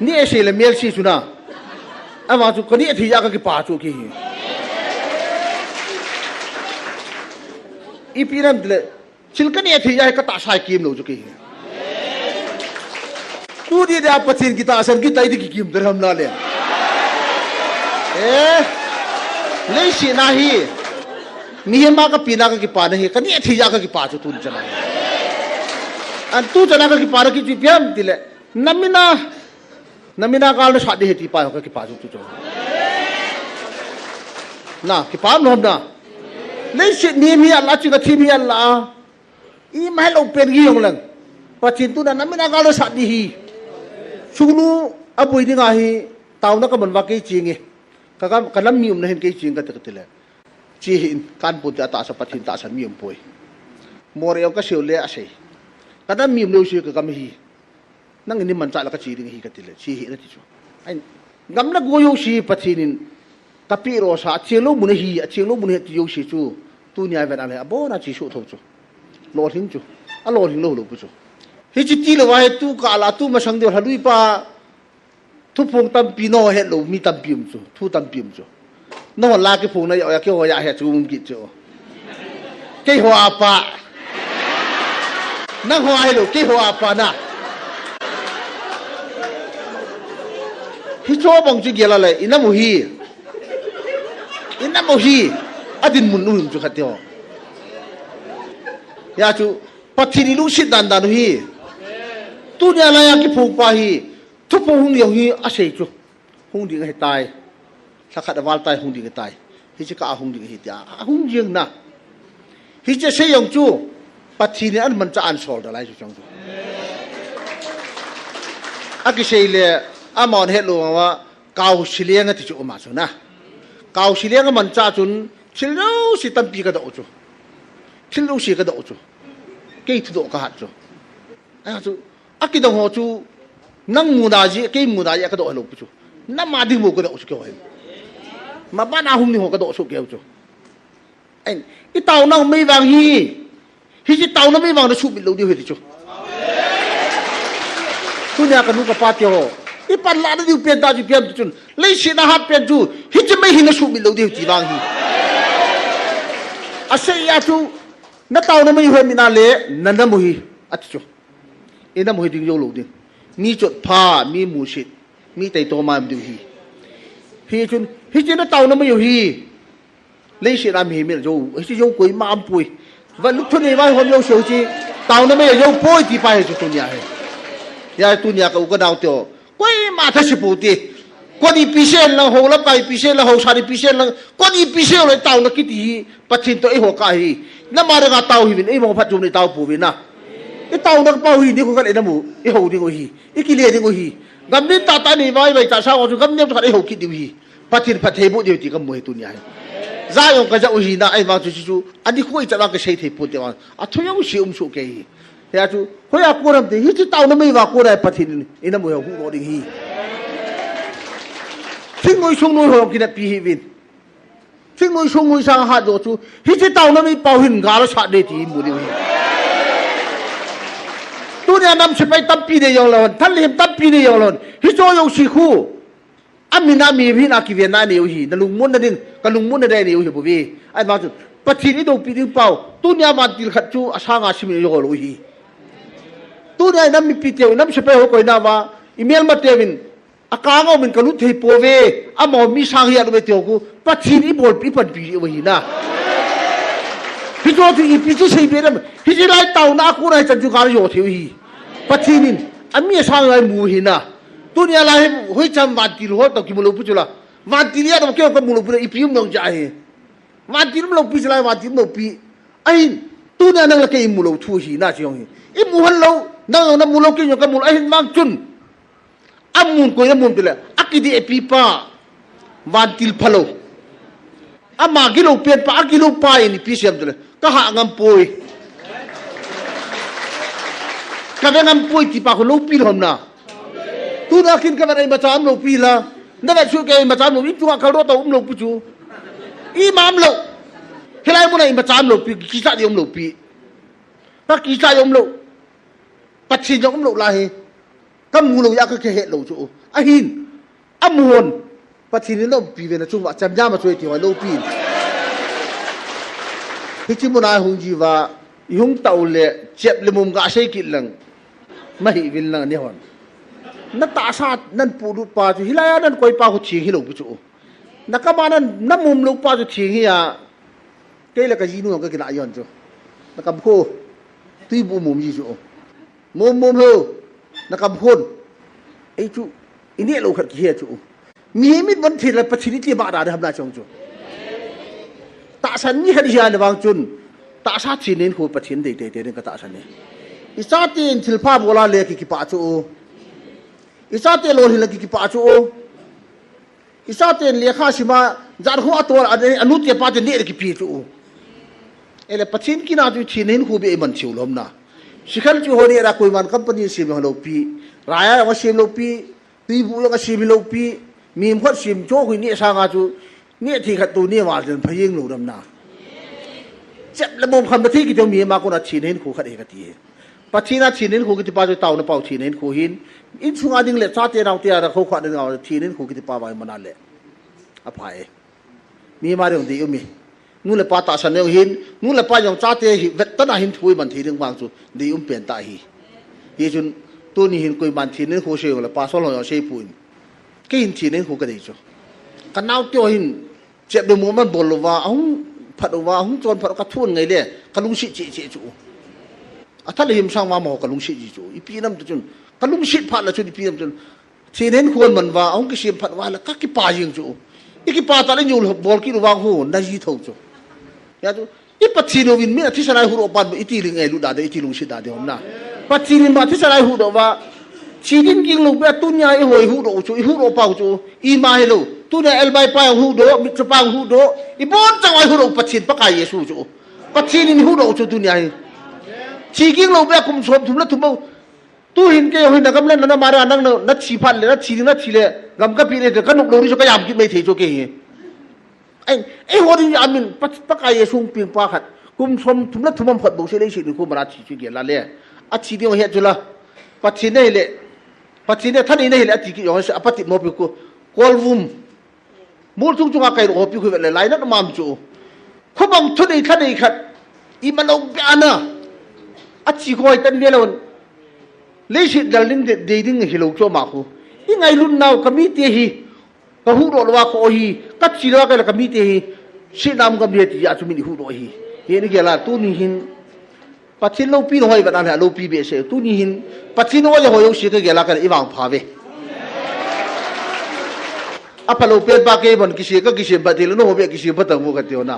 เนี่ยเสลเมียลซีสุนะไอ้มาจูคนนี้ที่ยากก็ป่าจูกี่อีพีนั้นเลยชิลกันเนี่ยที่ยากก็ตาชายกิมโลจูกี่ดูดีเดียปัจจินกิตาสันกิตาอีดิกิมเดรมนาเลยเลยสินะฮีมีเห็นมาก็ปีนักกิปานะฮีกันเนี่ยที่ยากกิปาจูตุนจันอันตูจันนักกิปานะกิจิเปียมติเลยน้ำมินาการชาดิเหตุปายก็กิปาจูตุจงนะกิปามนอมนะเลยสินี่มีอัลลาห์จิกที่มีอัลลาห์อีมาให้เราเป็นกี่องค์ลังปัจจินตุนั้นน้ำมินาการชาดิฮีชุนูอบุยนี่ไงฮีตาวนักมันว่ากี่จริงไงกันน้ำมีนะเห็นกี่จริงกันติเลยจีหินการปุ่นจะตาสปัทินตาสันมีมป่วยมอเรียก็เสียวเละใช่ก็นั้นมีมเลวเสียก็กำฮีนั่งนี่มันจ่ายแล้วก็จีดึงฮีกันติเลยจีหินนั่นที่ชัวไอ้กำนักโกยสีปัทินินกับปีโรสาเชียลูมุนฮีเชียลูมุนฮีที่โยสีจูตัวนี้เป็นอะไรบ่น่าจีสุดทุกจูโลหินจูอ่ะโลหินโลหูปูจูฮิจิตีเลยว่าตู้กาลาตู้มาสังเดียวฮัลลุยป้าทุกพงตั้มปีโน่เฮลโลมีตั้มปีมจูทุตั้มปีมจูน้องลากิพงนะอยากเกี่ยวอยากเห็นจูมุกิจูเกี่ยวอาปะนั่งหัวไอ้ลูกเกี่ยวอาปะนะฮิโจบังจูเกี่ยวอะไรอินามุฮีอดินมุนนุ่มจูขัดเดียวยาจูปัจจินิลุสิดันดานุฮีตุเนี่ยอะไรกิพงปะฮีทุกพงหุงเดียวฮีอาเซจูหุงดีก็ให้ตายถ้าขัดวาลตายหุงดีก็ตายฮิจิกาหุงดีก็ฮิตยาหุงยิงนะฮิจิเสียงจูปัจจินี่อันมันจะอันโซลอะไรจูจังจูอากิเสียเลยอามอนเฮลูว่ากาวชิเลียงที่จูมาจูนะกาวชิเลียงมันจะจุนชิลูสิตัมปีก็ได้จูชิลูสิก็ได้จูเกี่ยทุกก็หัดจูไอ้จูอากิดงหัวจูนั่งมูดาจีเกี่ยมูดาจีก็ได้ลูกจูนั่งมาดิ้งมูก็ได้จูเกี่ยวมาบ้านอาหุงนี่หัวก็ได้จูเกี่ยวจู ไอ้เต่านั่งไม่วางฮีที่เต่านั่งไม่วางนะชุบบิดเราเดียวเห็นจ้ะทุนยากันนุกับปาเตียวอีปันลาดดิวเปลี่ยนตาจูเปลี่ยนจุนเลยสินะฮับเปลี่ยนจูฮิจะไม่เห็นนะชุบบิดเราเดียวจีบางฮีอาศัยยาจูนักเต่านั่งไม่เห็นมินาเล่นั่นนั่นมุฮีอัดจ้ะไอ้นั่นมุฮีดิ้งโยลูดิ้งมีจุดผ้ามีมูชิดมีแต่ตัวมันดูฮีฮีจุนฮีจะนักเต่านั่งไม่อยู่ฮีเลยสินะมีเมื่อโยฮีจะโยกุยมาอัมปุยวันลุกทุนนี่ว่าคนโยเสียวจีเต่านั่งไม่โยปุยที่ไปจุดตุนยาเฮยาตุนยาก็อุกดาวเตียวกุยมาทัศปุติคนอีพิเศษละหัวละไปพิเศษละหัวชาดิพิเศษละคนอีพิเศษเลยเต่านักกิตีปัจจินตัวไอหัวกายนั่นมาเรื่องเต่าฮีวินไอมองพัดจุนในเต่าปูวินนะไอเต่านักเป่าฮีนี่คนกันไอน้ำมูไอหัวดิ้งฮีไอกิเลสดิ้งฮีกำนี้ตาตานี่ไว้ไว้จ่าชาวจุกำนี้พัดไอหัวคิดดิ้งฮีปัจจินพัดเทบุเดียวตีกำมวยตุนยาใจยงก็จะอุหินะไอ้บางจู่ๆอันนี้คุยจะรักก็ใช้เทปุ่นเดียวอัธยมชิมสุกเฮียจู่เฮ้ยกูรำตีฮิจิตาวนั่นไม่ว่ากูได้ปัจจินอินะมวยหูโดดิ้งฮีทิ้งมวยชงมวยหัวกินปีฮีวินทิ้งมวยชงมวยสังหารจู่ฮิจิตาวนั่นไม่เป่าหินกาลชาเดตีมูดิ้งฮีตัวนี้นำสิไปตั้มปีเดียวเลยท่านเลี้ยงตั้มปีเดียวเลยฮิโจยงสิคู่อามินามีพี่นักกิเวียนนาเนียวฮีนั่นลุงมุนนั่นเองกันลุงมุนนั่นได้เนียวฮีบุบีไอ้บางจุดปัจจินี่ดูปีดิ้งเป่าตัวนี้มันติดขัดจู่อาชางอาชิมิโยโลฮีตัวนี้น้ำมีปีเดียวน้ำสิไปหัวก้อยนาว่าอีเมลมาเตวินอากาศเอามันกันลุเทปโวเวอามอมีช่างเฮียดูไปเดียวกูปัจจินี่บอลปีปันปีโอฮีนะพี่โจที่อีปีที่ใช้เบี้ยนั่นพี่จะไล่เต่าหน้ากูได้จันจุการโยเทียวฮีปัจจินี่อามีช่างอะไรมูฮีนะตัวนี้อะไรเฮ้ยจำวันที่รู้ว่าตกิมุลปุจุละวันที่เนี่ยเราเกี่ยวกับมุลปุจุอีพิมน้องจ่ายวันที่เราพิจารณาวันที่เราพิไอ้ตัวนี้นั่งละแค่มุลทูฮีน่าจะยองฮีอีมุฮัลโลนั่งมุลกินอยู่กับมุลไอ้มังจุนอามุนก็ยังมุนไปเลยอากิดีเอพิป้าวันที่พะโลอามากิโลเปลี่ยนป้ากิโลป้าอินี่พิเศษไปเลยก็หางำปุยก็เป็นงำปุยที่ป้าคนลูกปีหอมนะtu nak kin kan ai macam lo pila ndak chu ke macam lo itu kan kalau tahu lo puju imam lo helai mun ai macam lo pi kisah dia lo pi tak kisah dia lo pachin dia lo lah he kam mu lo ya ka ke he lo chu ahin amun pachin ni lo pi ve na chu wa jam ja ma chui ti wa lo pi hi chi mun ai hung ji wa yung tau le chep le mum ga sai ki lang ma hi vil lang ni honนั่นตาชาตินั่นปูรุปาจุฮิลายนั่นคอยปาหุชีฮิโลบุจูนักบ้านนั่นมุมลูกปาจุชีฮิยาเกล้ก็ยีนูก็กินอายันจูนักบุคตีบุมุมยีจูมุมโลนักบุคไอจูอินี่เราขัดเขียจูมีมิดวันที่เราปัจจิตที่บาดาเดทำได้จงจูตาฉันนี่ขัดยานบางจุนตาชาตินี่คู่ปัจจิตเด็ดๆก็ตาฉันนี่อิสาตินศิลปะโบราณเล็กกี่ปาจูอิสาเตลโลหิลกิกิปาจูอิสาเตเลียข้าชิมาจารหัวตัวอนุเตียปาเตเนรกิปีจูเอเลปัจจินกินาจูชินินคูเบมันชิวลมนะสิขันจูโฮเนียรักคุยมันคัมปานีชิมโลปีรายาว่าชิมโลปีตีบุยก็ชิมโลปีมีมพัดชิมโจ้คุยเนี่ยสางาจูเนี่ยที่ขัดตัวเนี่ยว่าจนพยิงหลูดำนาเจ็บละมุมคำปฏิกิจมีมาคนชินินคูขัดเอกตีปัจจินาชินินคูกิติปาจูเต่าเนเป่าชินินคูหินอินสุงาดิ่งเล็ดชาติเราเตียเราเขาขวัญเราทีนี้คู่กิจปาไว้มานานเลยอภัยมีมาเรื่องดีก็มีนู่นเลยป้าตาฉันเนี่ยหินนู่นเลยป้าอย่างชาติหิเวทต้นหินทุยมันทีนึงบางส่วนดีเปลี่ยนตาหียี่จุนตัวนี้หินกุยมันทีนี้คู่เชียวเลยป้าสอนเราอย่างเชี่ยปุ่นก็หินทีนี้คู่ก็ดีจ้ะกันเอาเตียวหินเจ็บเดือดมันบ่นว่าผัดว่าจนผัดกระทุ่นไงเนี่ยกระลุงชิจิจูถ้าเราหิมสร้างมาหมอกระลุงชิจิจูอีปีนั้นจุนกลุงชิดพัดละจุดพิมพ์จนทีนั้นควรมันว่าองค์กิเสียพัดว่าละก็กิปายิงจูอีกิปาตาเล่นอยู่บอลกิโลวางหูน่าจีทงจูยาจูอีปัจจิโนวินมีที่สลายหูโรปันอีตีลิงเอลุดาเดอีตีลุงชิดาเดอมนะปัจจินินมาที่สลายหูโรว่าชีดินกิงลูกแบบตุนยาอีหอยหูโรจูอีหูโรปาจูอีมาเฮโลตุนยาเอลใบปายหูโรมิตรปางหูโรอีบอลจังไอหูโรปัจจินปากายเยซูจูปัจจินินหูโรจูตุนยาชีกิงลูกแบบคุมสมทุมละทุมเอาtu hin ke hin nakam len na mara nang na chi phan le na chi le gam ka pi le ka nuk lo ri so ka yam ki mai the so ke hi ไอ้หัวนี่อามินปะกายซุงปิงปาขัดกุมชมทุมละทุมผัดบุษเลยสิหรือกุมราชีจุเกียร์ละเล่อาชีเดียวเฮ็ดจุละปัจจิเนเล่ปัจจิเนท่านนี่เล่อาชีกิยองเสอปฏิโมปิกุกอลวุมมูลทุกจุงอาไก่โอปิกุเวลไลนัดมามจูขบังทุนอีท่านอีขัดอีมันเอาไปอันน่ะอาชีคอยตันเดียวเลยสิดัลลิงเดดิ้งฮิโลโจมาคูยังไงลุนนาวกมีเตหีก็หูรอดว่าโคฮีกัดชีลว่ากันกมีเตหีสินามกมีเตหีอาจุมินิหูรอฮีเห็นกี่ละตูนี่หินปัจจิโลปีนหอยแบบนั้นแหละโลปีเบสตูนี่หินปัจจิโลจะหอยสิก็กี่ละกันอีบางพาเวอะพะโลเปนปากเก็บมันกิสิก็กิสิบัดเดลโนโฮเบกิสิบัดตังโมกันเดียวนะ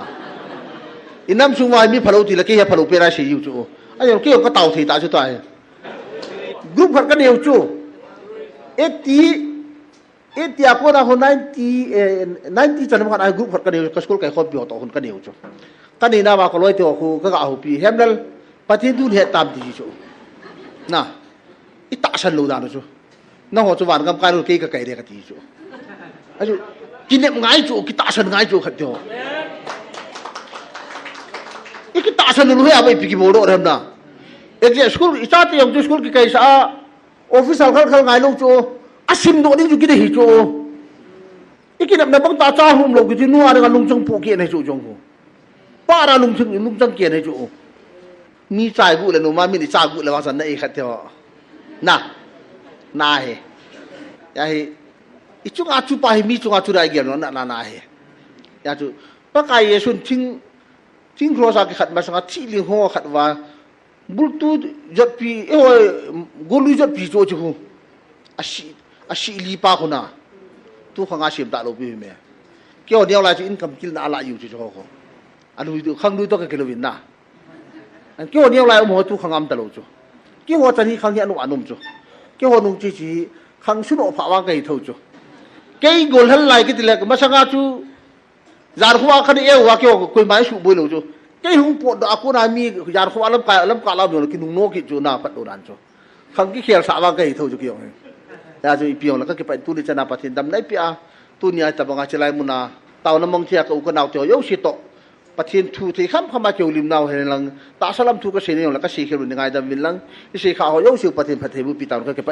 อินน้ำซุงวายมีพะโลตีละเกี่ยพะโลเปราชีอยู่จูไอ้ยังเกี่ยวก็เต่าถีตาจุดตายกรุ๊ปขัดกันเดียวจูเอตีอาคนเรา90จันทร์มันไอ้กรุ๊ปขัดกันเดียวก็สกุลไก่ข้อบิวต่อคนกันเดียวจูกันนี่นะว่าก็ร้อยตัวคู่ก็เอาปีเฮมนั่นปฏิทุนเหตุตามที่จูนะอีตาฉันรู้ได้นะจูน้องหัวจวนกำการรู้กี่ก็ไก่เด็กที่จูไอ้จูกินเนี่ยง่ายจูกิตาฉันง่ายจูขัดเดียวอีกิตาฉันรู้ให้เอาไปพิกิโมโดเริ่มนะเอ็กซ์สกุลอีชาติยังจูสกุลกี่ไก่ซะออฟฟิศเขาง่ายลงจูอาชิมโดนี่จูกินได้หิจูอีกินเนี่ยบังตาจ้าหุ่มลงกินนัวเรื่องลุงจงปูเกียนให้จูจงกูป้าเราลุงจังเกียนให้จูมีใจกูเลยหนูมามีใจกูเลยว่าสันนั่นเองขัดเดียวน่าเฮยาเฮอีจุงอาจูไปมีจุงอาจูได้เกียนนั่นน่าเฮยาจูป้าไก่เยสุนทิ้งครัวสักขัดมาสังกัดที่ลิงหัวขัดว่าบุตรจัดปีกลุยจัดปีโจจูอาชีลีป้าคนน่ะตัวข้างอาชีพตาลูกพี่เมียเกี่ยวเดียวอะไรจะอินคัมกินอะไรอยู่จู่ๆเขาอันนี้ดูข้างดูตัวก็เกลือวินน่ะอันเกี่ยวเดียวอะไรโมตัวข้างอัมตาลูกจู่เกี่ยวจะนี่ข้างเหี้ยนุ่มอันนุ่มจู่เกี่ยวนุ่มจีข้างชุนอภาวะก็ยิ่งเท่าจู่เกี่ยวกลหันไหลกิติเล็กมาสังกัดจู่ยาร์หัวคันเอวว่าเกี่ยวคุยไม้สูบบุหรี่จู่เกี่ยวหุ่นปวดอากูน่ามียาร์หัวลำกาลำอยู่กินนุ่งโนกิจู่น่าปัดโดนจู่ข้างกี่เขียนสาวก็ยิ่งเท่าจู่เกี่ยวแต่จู่อีเปียงแล้วก็เก็บไปตู้นี้จะน่าปฏิบัติได้ปีอาตัวนี้แต่บางอาจจะไล่มุนาเต่าน้ำมังเทียกับอุกนาวเจียวเยอะสิโตปฏิทินทูที่ข้ามเข้ามาเกี่ยวริมนาวเห็นลังตาสลัมทูก็เสียเนี่ยแล้วก็สีเขียวหนึ่งไงดำวินลังที่สีขาวเยอะสิปฏิทินบุปีตาก็เก็บไป